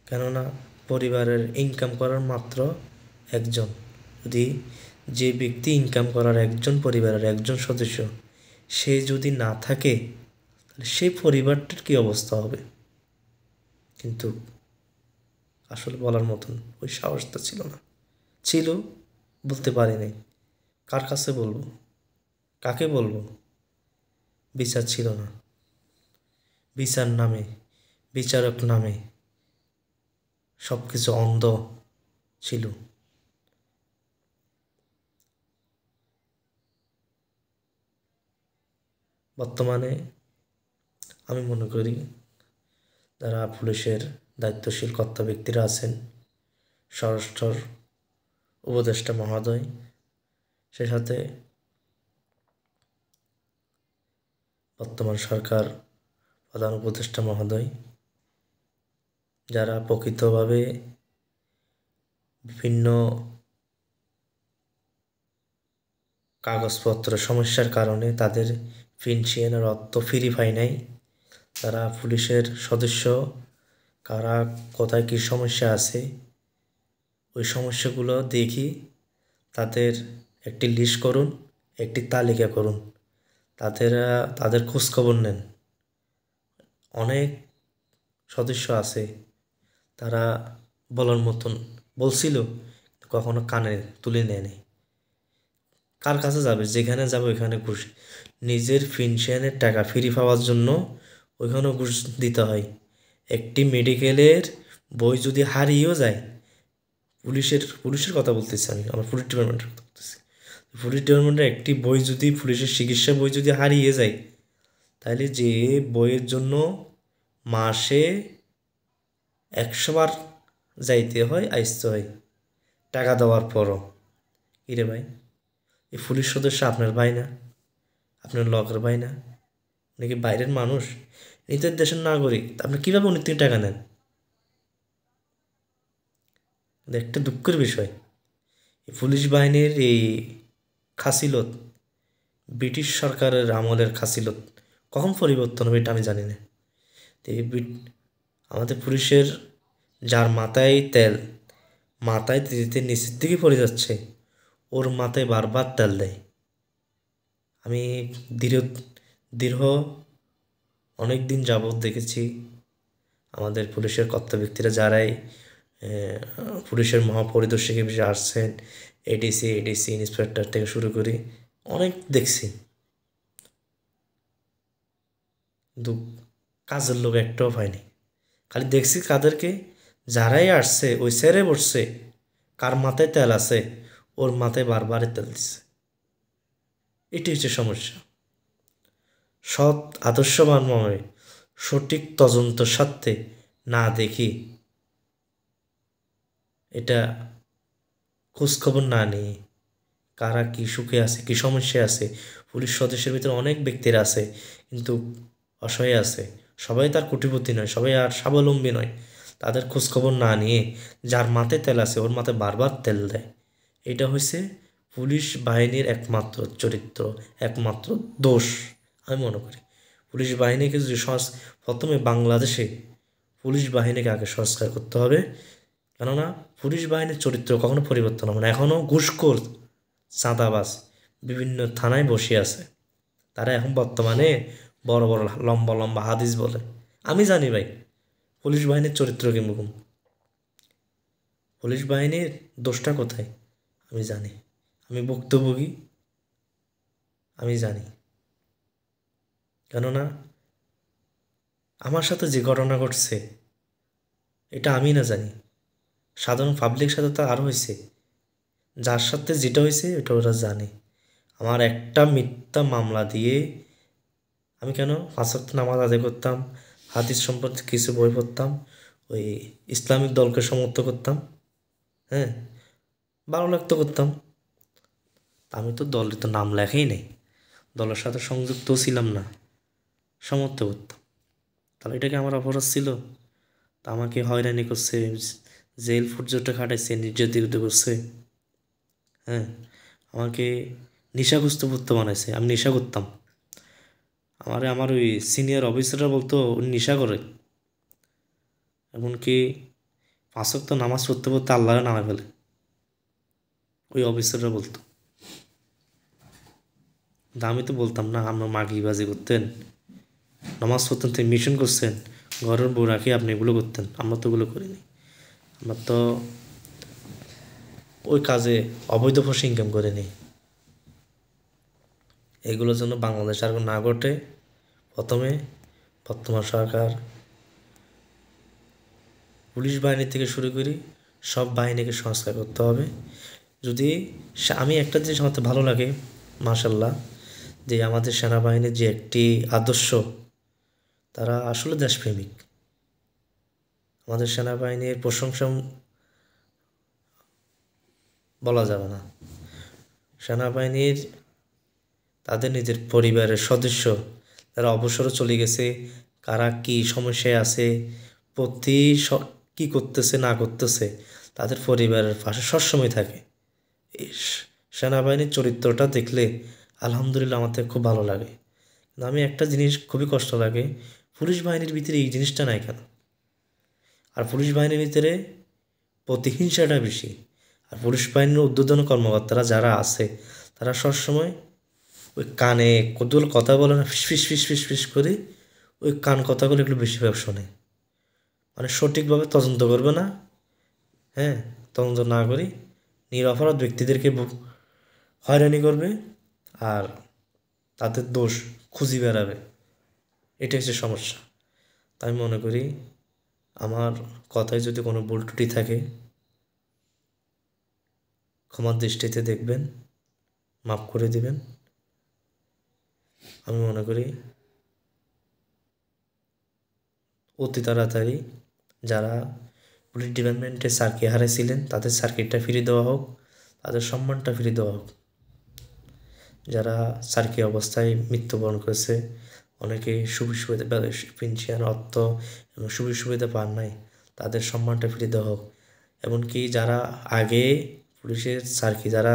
কেননা পরিবারের ইনকাম করার মাত্র একজন, যদি যে ব্যক্তি ইনকাম করার একজন পরিবারের একজন সদস্য সে যদি না থাকে তাহলে সেই পরিবারটার কী অবস্থা হবে। কিন্তু আসলে বলার মতন ওই সাহসটা ছিল না, ছিল বলতে পারিনি। কার কাছে বলবো, কাকে বলবো? বিচার ছিল না, বিচার নামে, বিচারক নামে সব কিছু অন্ধ ছিল। বর্তমানে আমি মনে করি যারা পুলিশের দায়িত্বশীল কর্তা ব্যক্তিরা আছেন, স্বরাষ্ট্র উপদেষ্টা মহোদয়, সে সাথে বর্তমান সরকার প্রধান উপদেষ্টা মহোদয়, যারা প্রকৃতভাবে বিভিন্ন কাগজপত্র সমস্যার কারণে তাদের পেনশনের অর্থ ফ্রি পায় নাই, তারা পুলিশের সদস্য কারা কোথায় কী সমস্যা আছে ওই সমস্যাগুলো দেখি তাদের একটি লিস্ট করুন, একটি তালিকা করুন, তাদের খোঁজখবর নেন। অনেক সদস্য আছে তারা বলার মতন বলছিল, কখনো কানে তুলে নেয়নি। কার কাছে যাবে? যেখানে যাবে ওইখানে ঘুষ, নিজের পেনশনের টাকা ফ্রি পাওয়ার জন্য ওইখানেও ঘুষ দিতে হয়। একটি মেডিকেলের বই যদি হারিয়েও যায়, পুলিশের কথা বলতেছি আমি, আমার পুলিশ ডিপার্টমেন্টের কথা বলতেছি, পুলিশ ডিপার্টমেন্টের একটি বই যদি, পুলিশের চিকিৎসা বই যদি হারিয়ে যায়, তাহলে যে বইয়ের জন্য মাসে 100 বার যাইতে হয়, আসতে হয় টাকা দেওয়ার পরও। কিরে ভাই, এই পুলিশ সদস্য আপনার ভাই না? আপনার লগের ভাই না? নাকি বাইরের মানুষ? নিজের দেশের নাগরিক, আপনি কীভাবে উনি থেকে টাকা নেন? একটা দুঃখের বিষয়, এই পুলিশ বাহিনীর এই খাসিলত ব্রিটিশ সরকারের আমলের খাসিলত কখন পরিবর্তন হবে এটা আমি জানি না। তো এই আমাদের পুলিশের যার মাথায় তেল, মাথায় দিতে নিচের দিকে পড়ে যাচ্ছে, ওর মাথায় বারবার তেল দেয়। আমি দীর্ঘ অনেক দিন যাবৎ দেখেছি আমাদের পুলিশের কর্তা ব্যক্তিরা যারাই পুলিশের মহাপরিদর্শক হিসেবে আসছেন, এডিসি ইন্সপেক্টর থেকে শুরু করে অনেক দেখছি, কিন্তু কাজের লোক একটাও পায়নি। খালি দেখছি কাদেরকে, যারাই আসছে ওই সেরে বসছে, কার মাথায় তেল আছে ওর মাথায় বারবার তেল দিচ্ছে। এটি হচ্ছে সমস্যা। সৎ আদর্শবান মনে সঠিক তদন্ত সত্ত্বে না দেখি, এটা খোঁজখবর না নিয়ে কারা কী সুখে আছে, কী সমস্যা আছে। পুলিশ সদস্যের ভিতরে অনেক ব্যক্তিরা আছে কিন্তু অসহায় আছে, সবাই তার কোটিপতি নয়, সবাই আর স্বাবলম্বী নয়। তাদের খোঁজখবর না নিয়ে যার মাথায় তেল আছে ওর মাথায় বারবার তেল দেয়। এটা হচ্ছে পুলিশ বাহিনীর একমাত্র চরিত্র, একমাত্র দোষ আমি মনে করি। পুলিশ বাহিনীকে যদি প্রথমে বাংলাদেশে পুলিশ বাহিনীকে আগে সংস্কার করতে হবে, কেননা পুলিশ বাহিনীর চরিত্র কখনো পরিবর্তন হবে না। এখনও ঘুষখোর, চাঁদাবাজ বিভিন্ন থানায় বসে আছে, তারা এখন বর্তমানে বড় বড় লম্বা লম্বা হাদিস বলে। আমি জানি ভাই পুলিশ বাহিনীর চরিত্র কিরকম, পুলিশ বাহিনীর দোষটা কোথায় আমি জানি, আমি ভুক্তভোগী, আমি জানি। কেননা আমার সাথে যে ঘটনা ঘটছে এটা আমি না জানি, সাধারণ পাবলিক সাথে তো আরও হয়েছে, যার সাথে যেটা হয়েছে ওটা ওরা জানে। আমার একটা মিথ্যা মামলা দিয়ে আমি কেন 5 ওয়াক্ত নামাজ আদায় করতাম, হাদিস সম্পর্কে কিছু বই পড়তাম, ওই ইসলামিক দলকে সমর্থন করতাম, হ্যাঁ ভালো লাগতো করতাম, আমি তো দলে তো নাম লেখাই নেই, দলের সাথে সংযুক্তও ছিলাম না, সমর্থন করতাম। তাহলে এটা কি আমার অপরাধ ছিল? তা আমাকে হয়রানি করছে, জেল পর্যন্ত খাটাইছে, নির্যাতিত করছে। হ্যাঁ, আমাকে নেশাগ্রস্ত করতে বানাইছে। আমি নেশা করতাম, আমার ওই সিনিয়র অফিসাররা বলতো উনি নেশা করে। এমনকি 5 ওয়াক্ত নামাজ পড়তে পড়তে আল্লাহরে নামায় ফেলে, ওই অফিসাররা বলতো। কিন্তু আমি তো বলতাম না, আপনার মাগিবাজি করতেন, নামাজ পড়তেন, তিনি মিশন করছেন, ঘরের বউ রাখি আপনি এগুলো করতেন, আমরা তো ওগুলো করিনি। আমরা তো ওই কাজে অবৈধ পয়সা ইনকাম করিনি। এগুলোর জন্য বাংলাদেশ আর না ঘটে, প্রথমে বর্তমান সরকার পুলিশ বাহিনী থেকে শুরু করি সব বাহিনীকে সংস্কার করতে হবে। যদি আমি একটা জিনিস আমার ভালো লাগে, মাশাল্লাহ, যে আমাদের সেনাবাহিনীর যে একটি আদর্শ, তারা আসলে দেশপ্রেমিক। আমাদের সেনাবাহিনীর প্রশংসা বলা যাবে না। সেনাবাহিনীর তাদের নিজের পরিবারের সদস্য তারা অবসরও চলে গেছে, কারা কি সমস্যায় আছে, প্রতি কী করতেছে না করতেছে, তাদের পরিবারের পাশে সবসময় থাকে। এই সেনাবাহিনীর চরিত্রটা দেখলে আলহামদুলিল্লাহ আমাদের খুব ভালো লাগে। কিন্তু আমি একটা জিনিস খুবই কষ্ট লাগে, পুলিশ বাহিনীর ভিতরে এই জিনিসটা নাই কেন? আর পুলিশ বাহিনীর ভিতরে প্রতিহিংসাটা বেশি। আর পুলিশ বাহিনীর ঊর্ধ্বতন কর্মকর্তারা যারা আছে, তারা সবসময় ওই কানে কতগুলো কথা বলে না, ফিস ফিস ফিস ফিস করে ওই কান কথাগুলো একটু বেশিরভাগ শোনে, মানে সঠিকভাবে তদন্ত করবে না। হ্যাঁ, তদন্ত না করি নিরপরাধ ব্যক্তিদেরকে হয়রানি করবে আর তাদের দোষ খুঁজি বেড়াবে। এটা হচ্ছে সমস্যা। তাই মনে করি আমার কথায় যদি কোনো ভুল ত্রুটি থাকে ক্ষমার দৃষ্টিতে দেখবেন, মাফ করে দিবেন। আমি মনে করি অতি তাড়াতাড়ি যারা পুলিশ ডিপার্টমেন্টে সার্কিট হারাইছিলেন তাদের সার্কিটটা ফিরিয়ে দেওয়া হোক, তাদের সম্মানটা ফিরিয়ে দেওয়া হোক। যারা সার্কিট অবস্থায় মৃত্যুবরণ করেছে, অনেকে সুবিধা সুবিধা পেনশন অর্থ এবং সুবিধা সুবিধা পান নাই, তাদের সম্মানটা ফিরিয়ে দেওয়া হোক। এমনকি যারা আগে পুলিশের সার্কি, যারা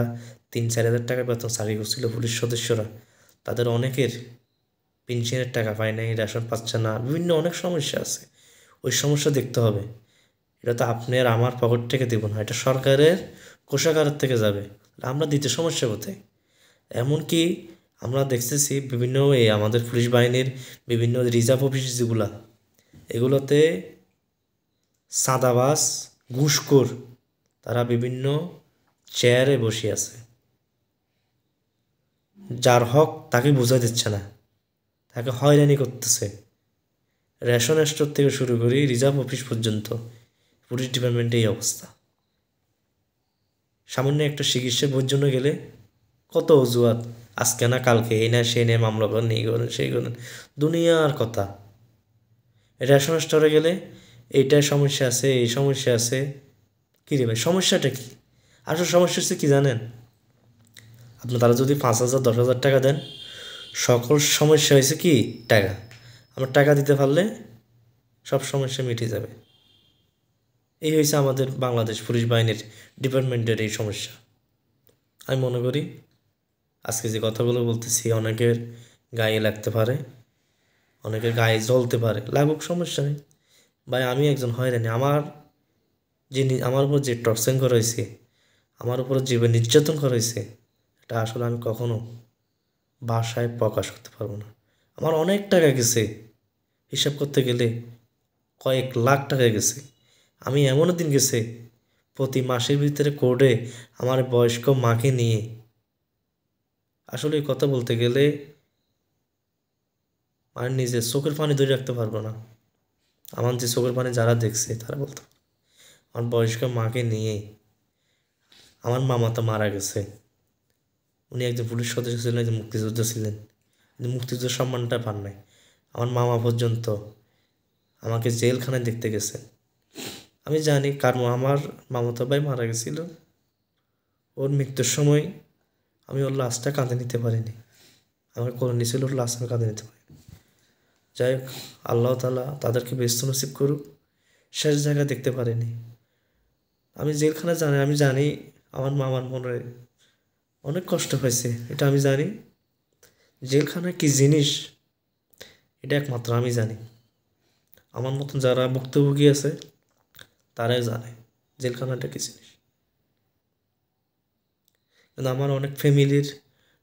3-4 হাজার টাকা বেতন সার্কি করছিল পুলিশ সদস্যরা, তাদের অনেকের পেনশনের টাকা পায় নাই, রেশন পাচ্ছে না, বিভিন্ন অনেক সমস্যা আছে। ওই সমস্যা দেখতে হবে। এটা তো আপনার আমার পকেট থেকে দেব না, এটা সরকারের কোষাগারের থেকে যাবে। আমরা দিতে সমস্যা কোথায়? এমনকি আমরা দেখতেছি বিভিন্ন আমাদের পুলিশ বাহিনীর বিভিন্ন রিজার্ভ অফিস যেগুলা, এগুলোতে চাঁদাবাজ ঘুষখোর তারা বিভিন্ন চেয়ারে বসে আছে, যার হক তাকে বোঝা দিচ্ছে না, তাকে হয়রানি করতেছে। রেশন স্টোর থেকে শুরু করি রিজার্ভ অফিস পর্যন্ত পুলিশ ডিপার্টমেন্টে এই অবস্থা। সামান্য একটা চিকিৎসা বইয়ের জন্য গেলে কত অজুহাত, আজকে না কালকে, এই না সেই নিয়ে মামলা করেন, এই করেন সেই করেন, দুনিয়ার কথা। রেশন স্টোরে গেলে এইটার সমস্যা আছে, এই সমস্যা আছে। কী রে ভাই, সমস্যাটা কী? আসলে সমস্যা হচ্ছে কী জানেন? আপনার তারা যদি 5,000 10,000 টাকা দেন, সকল সমস্যা হয়েছে কি টাকা। আমরা টাকা দিতে পারলে সব সমস্যা মিটে যাবে। এই হয়েছে আমাদের বাংলাদেশ পুলিশ বাহিনীর ডিপার্টমেন্টের এই সমস্যা। আমি মনে করি আজকে যে কথাগুলো বলতেছি অনেকের গায়ে লাগতে পারে, অনেকের গায়ে জ্বলতে পারে, লাগুক, সমস্যা নেই ভাই। আমি একজন হয়রানি, আমার উপর যে টর্চার করা হয়েছে, আমার উপর যে নির্যাতন করা হয়েছে, এটা আসলে আমি কখনো ভাষায় প্রকাশ করতে পারবো না। আমার অনেক টাকা গেছে, হিসাব করতে গেলে কয়েক লাখ টাকা গেছে। আমি এমনও দিন গেছে প্রতি মাসের ভিতরে কোর্টে আমার বয়স্ক মাকে নিয়ে, আসলে এই কথা বলতে গেলে মানে নিজের চোখের পানি ধরে রাখতে পারবো না। আমার যে চোখের পানি যারা দেখছে তারা বলতো, আমার বয়স্ক মাকে নিয়ে, আমার মামা তো মারা গেছে, উনি একজন পুলিশ সদস্য ছিলেন, একজন মুক্তিযোদ্ধা ছিলেন, কিন্তু মুক্তিযুদ্ধের সম্মানটা পান নাই। আমার মামা পর্যন্ত আমাকে জেলখানায় দেখতে গেছে। আমি জানি আমার মামাতো ভাই মারা গেছিল, ওর মৃত্যুর সময় আমি ওর লাশটা কাঁধে নিতে পারিনি, আমাকে করে নিয়েছিল ওর লাশ, আমি কাঁধে নিতে পারিনি। যাই হোক, আল্লাহ তাআলা তাদেরকে বেহেশত নসিব করুক। শেষ জায়গা দেখতে পারিনি। আমি জেলখানা জানি, আমি জানি আমার মামার মনে অনেক কষ্ট হয়েছে, এটা আমি জানি। জেলখানা কি জিনিস এটা একমাত্র আমি জানি। আমার মতন যারা ভুক্তভোগী আছে তারাই জানে জেলখানাটা কি জিনিস। কিন্তু আমার অনেক ফ্যামিলির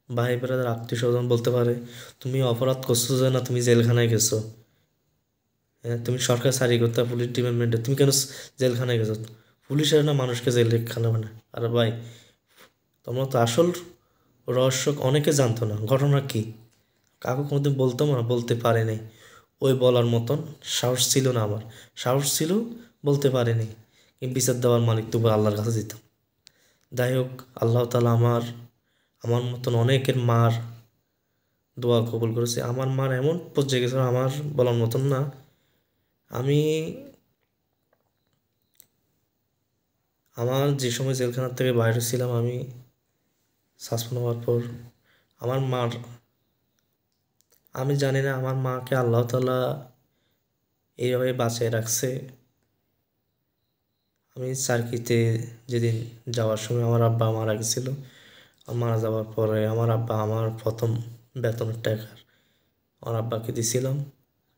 ভাই ব্রাদার আত্মীয় স্বজন বলতে পারে, তুমি অপরাধ করছো যে না, তুমি জেলখানায় গেছো, হ্যাঁ তুমি সরকার চাকরি করতে, পুলিশ ডিপার্টমেন্টে, তুমি কেন জেলখানায় গেছো? পুলিশের না মানুষকে জেলখানা মানে? আরে ভাই, তোমরা তো আসল রহস্য অনেকে জানতো না, ঘটনা কি কাউকে কোনোদিন বলতাম না, বলতে পারে নাই। ওই বলার মতন সাহস ছিল না আমার, সাহস ছিল বলতে পারিনি। কিন্তু বিচার দেওয়ার মালিক তবু আল্লাহর কাছে দিতাম। যাই হোক, আল্লাহ তাআলা আমার মতন অনেকের মার দোয়া কবুল করেছে। আমার মার এমন পর্যায়ে গেছিল, আমার বলার মতন না। আমি আমার যে সময় জেলখানার থেকে বাইরে ছিলাম, আমি সাসপেন্ড হওয়ার পর আমার মার, আমি জানি না আমার মাকে আল্লাহ তাআলা এইভাবে বাঁচিয়ে রাখছে। আমি চাকরিতে যেদিন যাওয়ার সময় আমার আব্বা মারা গেছিল, মারা যাওয়ার পরে আমার আব্বা আমার প্রথম বেতনের টাকা আমার আব্বাকে দিছিলাম,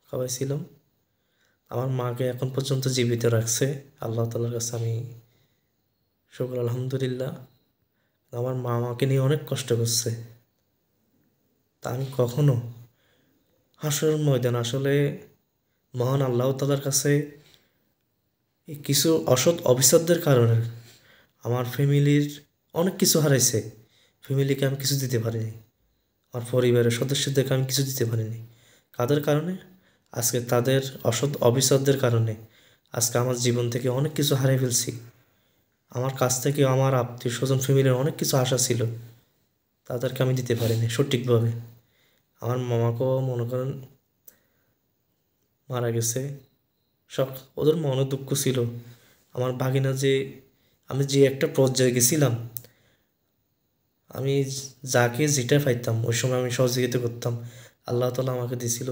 খাওয়াইছিলাম। আমার মাকে এখন পর্যন্ত জীবিত রাখছে আল্লাহ তাআলার কাছে আমি শুকর আলহামদুলিল্লাহ। আমার মা আমাকে নিয়ে অনেক কষ্ট করছে, তা আমি কখনো হাসরের ময়দান আসলে মহান আল্লাহ তাআলার কাছে এই কিছু অসৎ অবিচারদের কারণে আমার ফ্যামিলির অনেক কিছু হারাইছে। ফ্যামিলিকে আমি কিছু দিতে পারিনি, আমার পরিবারের সদস্যদেরকে আমি কিছু দিতে পারিনি। কাদের কারণে? আজকে তাদের অসৎ অবিচারদের কারণে আজকে আমার জীবন থেকে অনেক কিছু হারিয়ে ফেলছি। আমার কাছ থেকে আমার আত্মীয় স্বজন ফ্যামিলির অনেক কিছু আশা ছিল, তাদেরকে আমি দিতে পারিনি সঠিকভাবে। আমার মামাকেও মনে করেন মারা গেছে, সব ওদের মনে দুঃখ ছিল। আমার ভাগিনা যে, আমি যে একটা পর্যায়ে গেছিলাম, আমি যাকে যেটা পাইতাম ওই সময় আমি সহযোগিতা করতাম। আল্লাহ তাআলা আমাকে দিছিল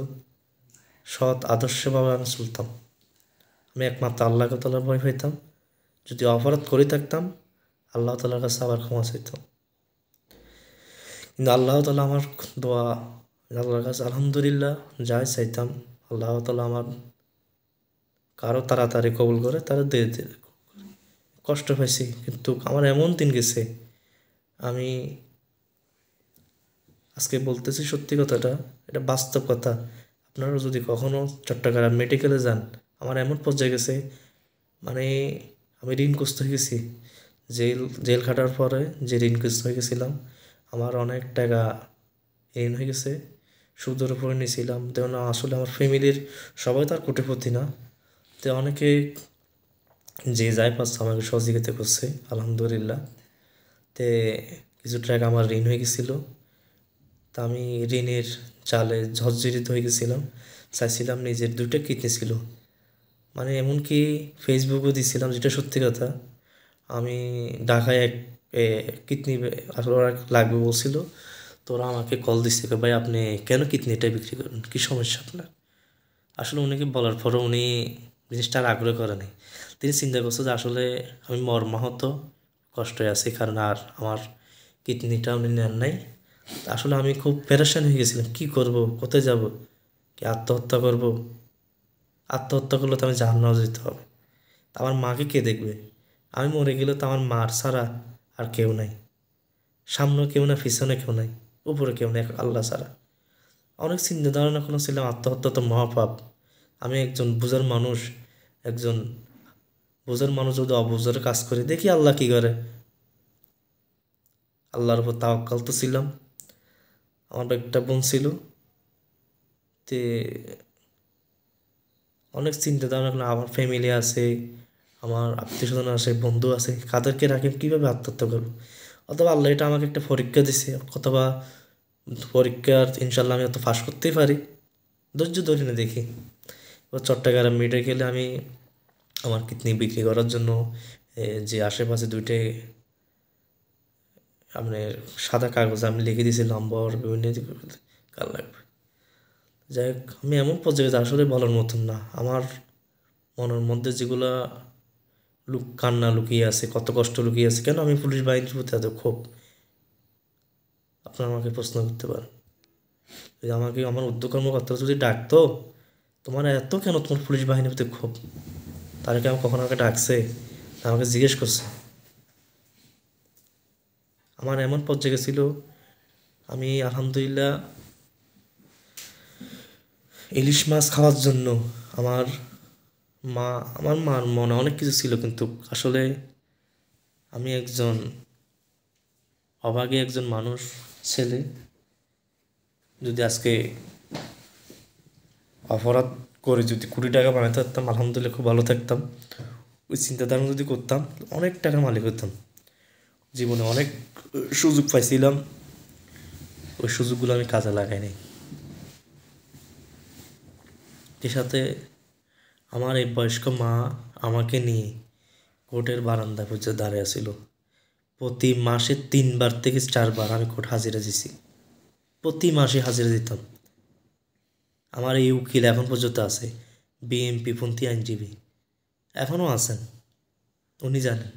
সৎ আদর্শভাবে আমি চলতাম। আমি একমাত্র আল্লাহ তাআলার ভয় পাইতাম। যদি অপরাধ করে থাকতাম আল্লাহ তাআলার কাছে আবার ক্ষমা চাইতাম। কিন্তু আল্লাহ তাআলা আমার দোয়া, আল্লাহর কাছে আলহামদুলিল্লাহ যাই চাইতাম আল্লাহ তাআলা আমার কারো তাড়াতাড়ি কবুল করে, তারা দিয়ে দিয়ে কষ্ট পাইছি। কিন্তু আমার এমন দিন গেছে, আমি আজকে বলতেছি সত্যি কথাটা, এটা বাস্তব কথা। আপনারা যদি কখনো চট্টগ্রাম মেডিকেলে যান, আমার এমন পর্যায়ে গেছে, মানে আমি ঋণগ্রস্ত হয়ে গেছি। জেল খাটার পরে যে ঋণগ্রস্ত হয়ে গেছিলাম, আমার অনেক টাকা ঋণ হয়ে গেছে, সুদের উপরে নিয়েছিলাম। তেমন আসলে আমার ফ্যামিলির সবাই তার কোটিপতি না, তো অনেকে যে যাই পাচ্ছে আমাকে সহযোগিতা করছে আলহামদুলিল্লাহ। তে কিছু টাকা আমার ঋণ হয়ে গেছিলো, তা আমি ঋণের জালে জর্জরিত হয়ে গেছিলাম। চাইছিলাম, নিজের দুইটা কিডনি ছিল, মানে এমনকি ফেসবুকও দিছিলাম, যেটা সত্যি কথা। আমি ঢাকায় এক কিডনি আসলে ওরা লাগবে বলছিল, তো ওরা আমাকে কল দিচ্ছে, ভাই আপনি কেন কিডনিটা বিক্রি করেন, কী সমস্যা আপনার? আসলে উনিকে বলার পরও উনি জিনিসটা আর আগ্রহ করেনি। তিনি চিন্তা করছে যে আসলে আমি মর্মাহত কষ্টে আছি, কারণ আর আমার কিডনিটা উনি নেন নাই। আসলে আমি খুব পেরেশান হয়ে গেছিলাম, কী করব, কোথায় যাব, কি আত্মহত্যা করব? আত্মহত্যা করলে তো আমি জাহান্নামে যেতে হবে, তা আমার মাকে কে দেখবে? আমি মরে গেলে তো আমার মার ছাড়া আর কেউ নাই, সামনে কেউ না, পিছনে কেউ নাই, উপরে কেউ নেই, এক আল্লাহ ছাড়া। অনেক চিন্তা ধারণা করেছিলাম আত্মহত্যা তো মহাপাপ। আমি একজন বুঝার মানুষ, একজন বুঝার মানুষ যদি অবুঝার কাজ করি, দেখি আল্লাহ কি করে। আল্লাহর উপর তাওয়াক্কাল তো ছিলাম। আমার একটা বোন ছিল, তে অনেক চিন্তা ধারণা করলাম, আমার ফ্যামিলি আছে, আমার আত্মীয় স্বজন আছে, বন্ধু আছে, কাদেরকে রাখি, কীভাবে আত্মহত্যা করবো? অথবা আল্লাহ এটা আমাকে একটা পরীক্ষা দিছে, অথবা পরীক্ষার ইনশাল্লাহ আমি হয়তো পাস করতেই পারি, ধৈর্য ধরে না দেখি। এবার চট্টগ্রাম মেডিকেলে আমি আমার কিডনি বিক্রি করার জন্য যে আশেপাশে দুইটা আপনি সাদা কাগজে আমি লিখে দিয়েছিলাম বর বিভিন্ন কার লাগবে। যাই হোক, আমি এমন পর্যায়ে আসলে বলার মতন না। আমার মনের মধ্যে যেগুলা কান্না লুকিয়ে আছে, কত কষ্ট লুকিয়ে আছে, কেন আমি পুলিশ বাহিনীর প্রতি এত ক্ষোভ, আপনারা আমাকে প্রশ্ন করতে পারেন। যদি আমাকে আমার উদ্যোগ কর্মকর্তারা যদি ডাকতো, তোমার এত কেন তোমার পুলিশ বাহিনীর প্রতি ক্ষোভ, তারা কি কখনো আমাকে ডাকছে, আমাকে জিজ্ঞেস করছে? আমার এমন পর্যায়ে গেছিল, আমি আলহামদুলিল্লাহ ইলিশ মাছ খাওয়ার জন্য আমার মার মনে অনেক কিছু ছিল, কিন্তু আসলে আমি একজন অভাগী একজন মানুষ ছেলে, যদি আজকে অপরাধ করে যদি কোটি টাকা বানাতে পারতাম, আলহামদুলিল্লাহ খুব ভালো থাকতাম। ওই চিন্তাধারা যদি করতাম, অনেক টাকার মালিক হতাম। জীবনে অনেক সুযোগ পাইছিলাম, ওই সুযোগগুলো আমি কাজে লাগাই নাই। এর সাথে আমার এই বয়স্ক মা আমাকে নিয়ে কোর্টের বারান্দা পর্যন্ত দাঁড়িয়ে ছিল। প্রতি মাসে 3বার থেকে 4বার আমি কোর্ট হাজিরা দিছি, প্রতি মাসে হাজিরা দিতাম। আমার এই উকিল এখন পর্যন্ত আছে, বিএমপি পন্থী আইনজীবী, এখনও আছেন, উনি জানেন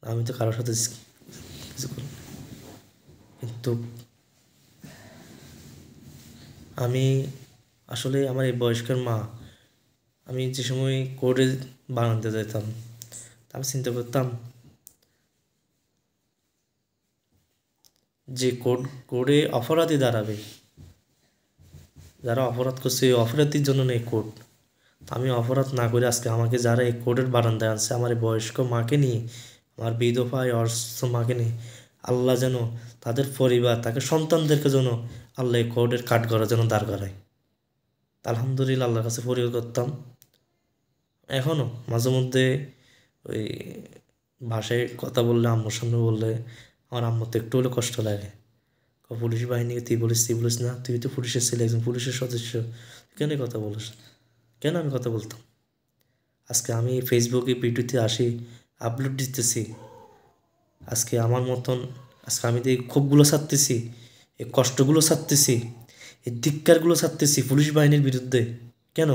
আমি তো কারোর সাথে কিছু করি। কিন্তু আমি আসলে আমার এই বয়স্কের মা, আমি যে সময় কোর্টে বারান্দা যেতাম, আমি চিন্তা করতাম যে কোর্টে অপরাধী দাঁড়াবে, যারা অপরাধ করছে এই অপরাধীর জন্য নেই কোর্ট। আমি অপরাধ না করে আজকে আমাকে যারা এই কোর্টের বারান্দায় আনছে, আমার এই বয়স্ক মাকে নিয়ে, আমার বিধবা অসুস্থ মাকে নিয়ে, আল্লাহ যেন তাদের পরিবার, তাকে সন্তানদেরকে যেন আল্লাহ এই কোর্টের কাঠগড়া যেন দাঁড় করায়। আলহামদুলিল্লাহ আল্লাহর কাছে ফরিয়াদ করতাম। এখনও মাঝে মধ্যে ওই ভাষায় কথা বললে, আম্মুর সামনে বললে আমার আম্মুর তো একটু হলে কষ্ট লাগে। পুলিশ বাহিনীকে তুই বলিস না, তুই তো পুলিশের ছেলে, একজন পুলিশের সদস্য, কেন কথা বলিস? কেন আমি কথা বলতাম? আজকে আমি ফেসবুকে ভিডিওতে আসি, আপলোড দিতেছি, আজকে আমার মতন আজকে আমি এই ক্ষোভগুলো ছাড়তেছি, এই কষ্টগুলো ছাড়তেছি, এই ধিক্কারগুলো ছাড়তেছি পুলিশ বাহিনীর বিরুদ্ধে। কেন?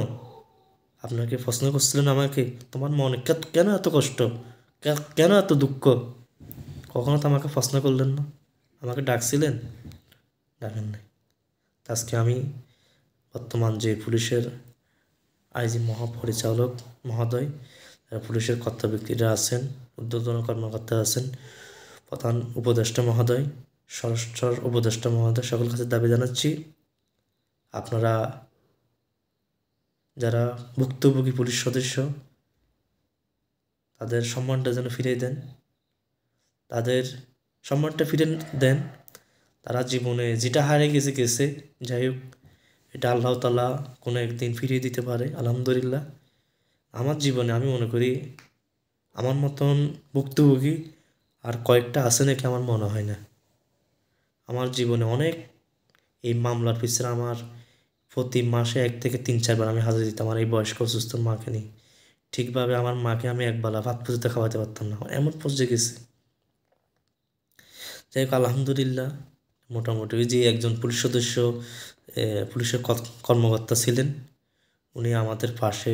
আপনাকে প্রশ্ন করছিলেন আমাকে, তোমার মনে কেন এত কষ্ট, কেন এত দুঃখ? কখনো তো আমাকে প্রশ্ন করলেন না, আমাকে ডাকছিলেন? ডাকেন নাই। আজকে আমি বর্তমান যে পুলিশের আইজি মহাপরিচালক মহোদয়, পুলিশের কর্তাব্যক্তিরা আছেন, ঊর্ধ্বতন কর্মকর্তা আছেন, প্রধান উপদেষ্টা মহোদয়, স্বরাষ্ট্র উপদেষ্টা মহোদয়, সকল কাছে দাবি জানাচ্ছি, আপনারা যারা ভুক্তভোগী পুলিশ সদস্য, তাদের সম্মানটা যেন ফিরিয়ে দেন, তাদের সম্মানটা ফিরে দেন। তারা জীবনে যেটা হারিয়ে গেছে, যাই হোক, এটা আল্লাহ তাআলা কোনো একদিন ফিরিয়ে দিতে পারে, আলহামদুলিল্লাহ। আমার জীবনে আমি মনে করি আমার মতন ভুক্তভোগী আর কয়েকটা আছে নাকি আমার মনে হয় না। আমার জীবনে অনেক এই মামলার পিছনে আমার প্রতি মাসে 1 থেকে 3-4বার আমি হাজিরা দিতাম আমার এই বয়স্ক অসুস্থ মাকে নিয়ে। ঠিকভাবে আমার মাকে আমি একবেলা ভাত পর্যন্ত খাওয়াতে পারতাম না, এমন পর্যায়ে গেছে। যাই হোক, আলহামদুলিল্লাহ, মোটামুটি ওই যে একজন পুলিশ সদস্য, পুলিশের কর্মকর্তা ছিলেন, উনি আমাদের পাশে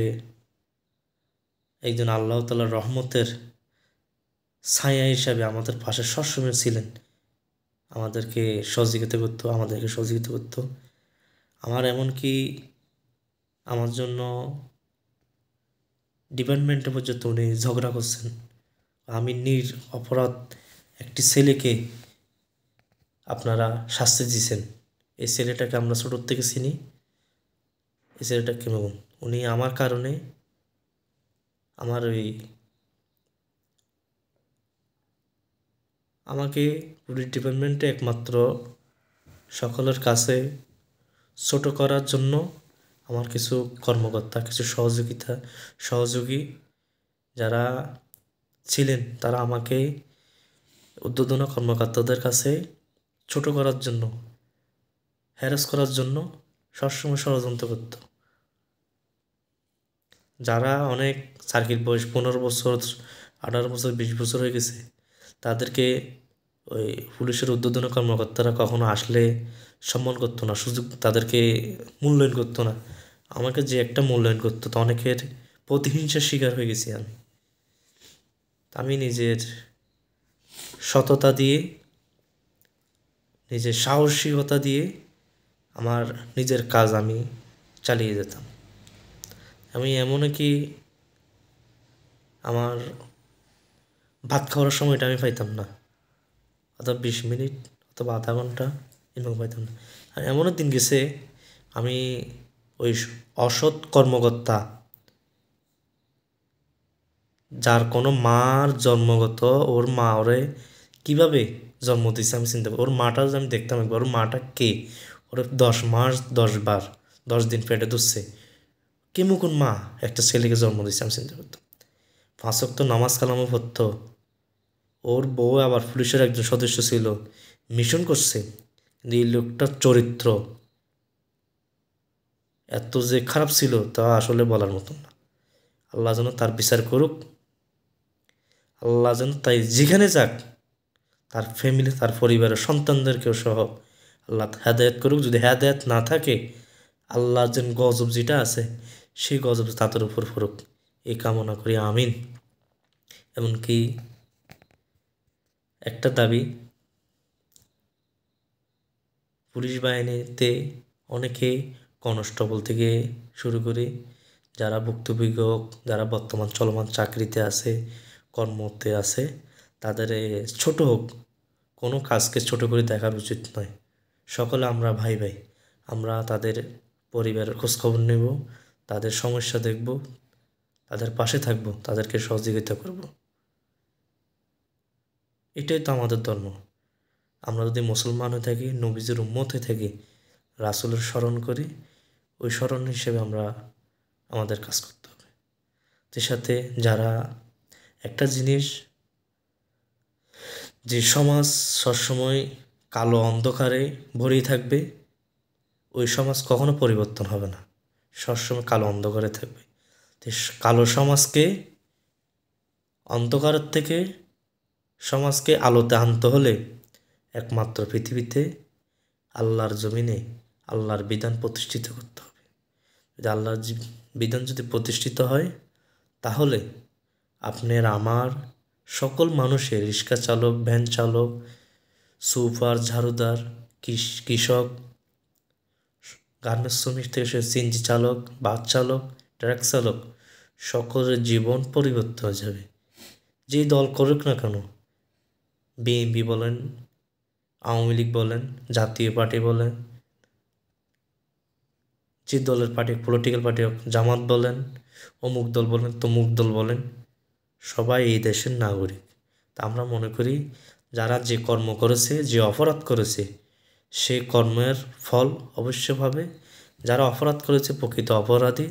একজন আল্লাহ তাআলার রহমতের ছায়া হিসাবে আমাদের পাশে সবসময় ছিলেন, আমাদেরকে সহযোগিতা করতো। আমার এমনকি আমার জন্য ডিপার্টমেন্টে পর্যন্ত উনি ঝগড়া করছেন। আমি অপরাধ একটি ছেলেকে আপনারা শাস্তি দিয়েছেন, এই ছেলেটাকে আমরা ছোটোর থেকে চিনি, এই ছেলেটা কেমন, উনি আমার কারণে আমার আমাকে পুলিশ ডিপার্টমেন্টে একমাত্র সকলের কাছে ছোট করার জন্য আমার কিছু কর্মকর্তা, কিছু সহযোগী যারা ছিলেন, তারা আমাকে ঊর্ধ্বতন কর্মকর্তাদের কাছে ছোট করার জন্য, হ্যারাস করার জন্য সবসময় ষড়যন্ত্র করত। যারা অনেক সার্কিট বয়স 15 বছর, 18 বছর, 20 বছর হয়ে গেছে, তাদেরকে ওই পুলিশের ঊর্ধ্বতন কর্মকর্তারা কখনো আসলে সম্মান করতো না, সুযোগ তাদেরকে মূল্যায়ন করতো না। আমাকে যে একটা মূল্যায়ন করতো, তো অনেকের প্রতিহিংসার শিকার হয়ে গেছি আমি। আমি নিজের সততা দিয়ে, নিজের সাহসিকতা দিয়ে আমার নিজের কাজ আমি চালিয়ে যেতাম। আমি এমনও কি আমার ভাত খাওয়ার সময়টা আমি পাইতাম না, অথবা 20 মিনিট অথবা আধা ঘন্টা এরকম পাইতাম না। আর এমনও দিন গেছে আমি ওই অসৎ কর্মকর্তা, যার কোনো মার জন্মগত, ওর মা ওরে কীভাবে জন্ম দিয়েছে আমি চিন্তা করি। ওর মাটা আমি দেখতাম একবার, ওর মাটা কে, ওর 10 মাস 10 বার 10 দিন পেটে ধরছে, কেমন মা একটা ছেলেকে জন্ম দিয়েছে আমি চিন্তা করতাম। 5 ওয়াক্ত নামাজ কালামও পড়তো, ওর বউ আবার পুলিশের একজন সদস্য ছিল, মিশন করছে। কিন্তু এই লোকটার চরিত্র এত যে খারাপ ছিল তা আসলে বলার মতন না। আল্লাহ যেন তার বিচার করুক, আল্লাহ যেন তাই যেখানে যাক তার ফ্যামিলি, তার পরিবারের সন্তানদেরকেও সহ আল্লাহ হেদায়েত করুক। যদি হেদায়েত না থাকে, আল্লাহর যেন গজব যেটা আছে সেই গজব তাদের উপর পড়ুক, এই কামনা করি, আমিন। এমনকি একটা দাবি, পুলিশ বাহিনীতে অনেকে কনস্টেবল থেকে শুরু করে যারা ভুক্তভোগী হোক, যারা বর্তমান চলমান চাকরিতে আছে, কর্মতে আছে, তাদের ছোট হোক কোনো কাজকে ছোট করে দেখার উচিত নয়। সকলে আমরা ভাই ভাই, আমরা তাদের পরিবারের খোঁজখবর নেব, তাদের সমস্যা দেখব, তাদের পাশে থাকব, তাদেরকে সহযোগিতা করব। এটাই তো আমাদের ধর্ম। আমরা যদি মুসলমান হয়ে থাকি, নবীজির উম্মত হয়ে থাকি, রাসূলের স্মরণ করি, ওই স্মরণ হিসেবে আমরা আমাদের কাজ করতে হবে। এর সাথে যারা একটা জিনিস, যে সমাজ সবসময় কালো অন্ধকারে ভরেই থাকবে, ওই সমাজ কখনো পরিবর্তন হবে না, সবসময় কালো অন্ধকারে থাকবে। তো কালো সমাজকে, অন্ধকারের থেকে সমাজকে আলোতে আনতে হলে একমাত্র পৃথিবীতে আল্লাহর জমিনে আল্লাহর বিধান প্রতিষ্ঠিত করতে হবে। যদি আল্লাহর বিধান যদি প্রতিষ্ঠিত হয়, তাহলে আপনার আমার সকল মানুষের, রিক্সা চালক, ভ্যান চালক, সুপার, ঝাড়ুদার, কৃষক, গার্মেন্টস শ্রমিক থেকে সে সিএনজি চালক, বাস চালক, ট্রাক চালক, সকলের জীবন পরিবর্তন হয়ে যাবে। যেই দল করুক না কেন, বিএনপি বলেন, আওয়ামী লীগ বলেন, জাতীয় পার্টি বলেন, যে দলের পার্টি, পলিটিক্যাল পার্টি হোক, জামাত বলেন, অমুক দল বলেন, তমুক দল বলেন, সবাই এই দেশের নাগরিক। তা আমরা মনে করি যারা যে কর্ম করেছে, যে অপরাধ করেছে, সে কর্মের ফল অবশ্য পাবে। যারা অপরাধ করেছে, প্রকৃত অপরাধী,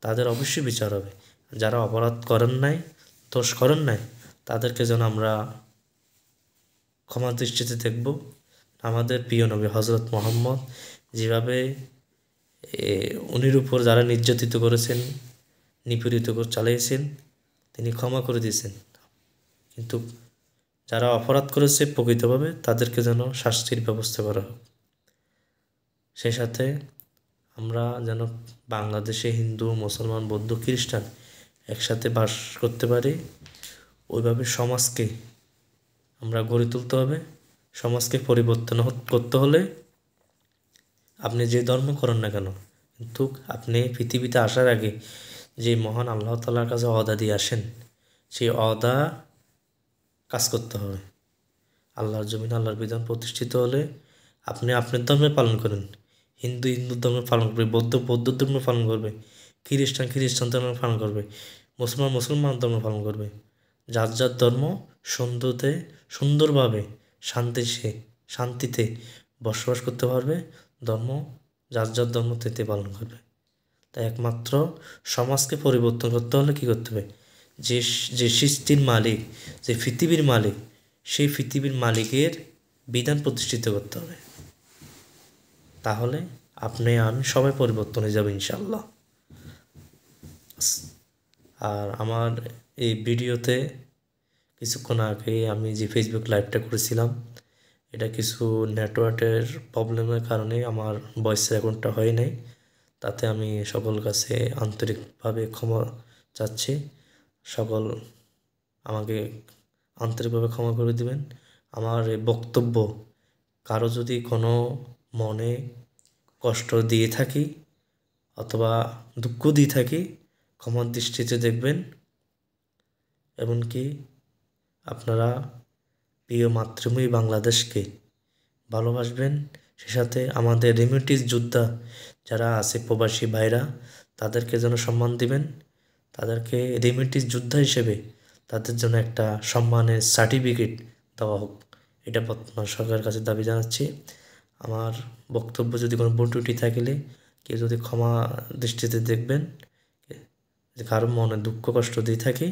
তাদের অবশ্যই বিচার হবে। যারা অপরাধ করেন নাই, দোষ করেন নাই, তাদেরকে যেন আমরা ক্ষমা দৃষ্টিতে দেখব। আমাদের প্রিয় নবী হজরত মুহাম্মদ যেভাবে উনির উপর যারা নির্যাতিত করেছেন, নিপীড়িত করে চালিয়েছেন, তিনি ক্ষমা করে দিয়েছেন। কিন্তু যারা অপরাধ করেছে প্রকৃতভাবে, তাদেরকে যেন শাস্তির ব্যবস্থা করা হোক। সেই সাথে আমরা যেন বাংলাদেশে হিন্দু, মুসলমান, বৌদ্ধ, খ্রিস্টান একসাথে বাস করতে পারি, ওইভাবে সমাজকে আমরা গড়ে তুলতে হবে। সমাজকে পরিবর্তন করতে হলে আপনি যে ধর্ম করেন না কেন, কিন্তু আপনি পৃথিবীতে আসার আগে যে মহান আল্লাহ তাআলার কাছে ওয়াদা দিয়ে আসেন, সেই ওয়াদা কাজ করতে হবে। আল্লাহর জমিনে আল্লাহর বিধান প্রতিষ্ঠিত হলে আপনি আপনার ধর্মে পালন করেন, হিন্দু হিন্দু ধর্ম পালন করবে, বৌদ্ধ বৌদ্ধ ধর্ম পালন করবে, খ্রিস্টান খ্রিস্টান ধর্ম পালন করবে, মুসলমান মুসলমান ধর্ম পালন করবে। যার যার ধর্ম সুন্দরভাবে শান্তিতে বসবাস করতে পারবে, ধর্ম যার যার ধর্ম তেতে পালন করবে। তাই একমাত্র সমাজকে পরিবর্তন করতে হলে কী করতে হবে, যে যে সৃষ্টির মালিক, যে পৃথিবীর মালিক, সেই পৃথিবীর মালিকের বিধান প্রতিষ্ঠিত করতে হবে। তাহলে আপনি আমি সবাই পরিবর্তন হয়ে যাবে ইনশাআল্লাহ। আর আমার এই ভিডিওতে কিছুক্ষণ আগে আমি যে ফেসবুক লাইভটা করেছিলাম, এটা কিছু নেটওয়ার্কের প্রবলেমের কারণে আমার ভয়েস রেকর্ডটা হয় নাই। তাতে আমি সকল কাছে আন্তরিকভাবে ক্ষমা চাচ্ছি। সকল আমাকে আন্তরিকভাবে ক্ষমা করে দিবেন। আমার এই বক্তব্য কারো যদি কোনো মনে কষ্ট দিয়ে থাকি অথবা দুঃখ দিয়ে থাকি, ক্ষমার দৃষ্টিতে দেখবেন। এমনকি আপনারা প্রিয় মাতৃভূমি বাংলাদেশকে ভালোবাসবেন। সে সাথে আমাদের রেমিটেন্স যোদ্ধা যারা আছে প্রবাসী ভাইরা, তাদেরকে যেন সম্মান দিবেন। তাদেরকে রেমিটেন্স যোদ্ধা হিসেবে তাদের জন্য একটা সম্মানের সার্টিফিকেট দেওয়া হোক, এটা বর্তমান সরকারের কাছে দাবি জানাচ্ছি। আমার বক্তব্য যদি কোনো ভুল ত্রুটি থাকলে কেউ যদি ক্ষমা দৃষ্টিতে দেখবেন, কারো মনে দুঃখ কষ্ট দিয়ে থাকি,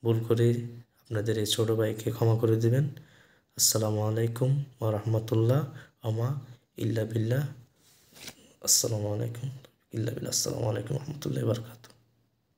ভুল করে আপনাদের এই ছোটো ভাইকে ক্ষমা করে দিবেন। আসসালামু আলাইকুম ওয়া রাহমাতুল্লাহ আমা ইল্লা বিল্লাহ। আসসালামু আলাইকুম ইল্লা বিল্লাহ। আসসালামু আলাইকুম ওয়া রাহমাতুল্লাহি ওয়া বারাকাতুহু।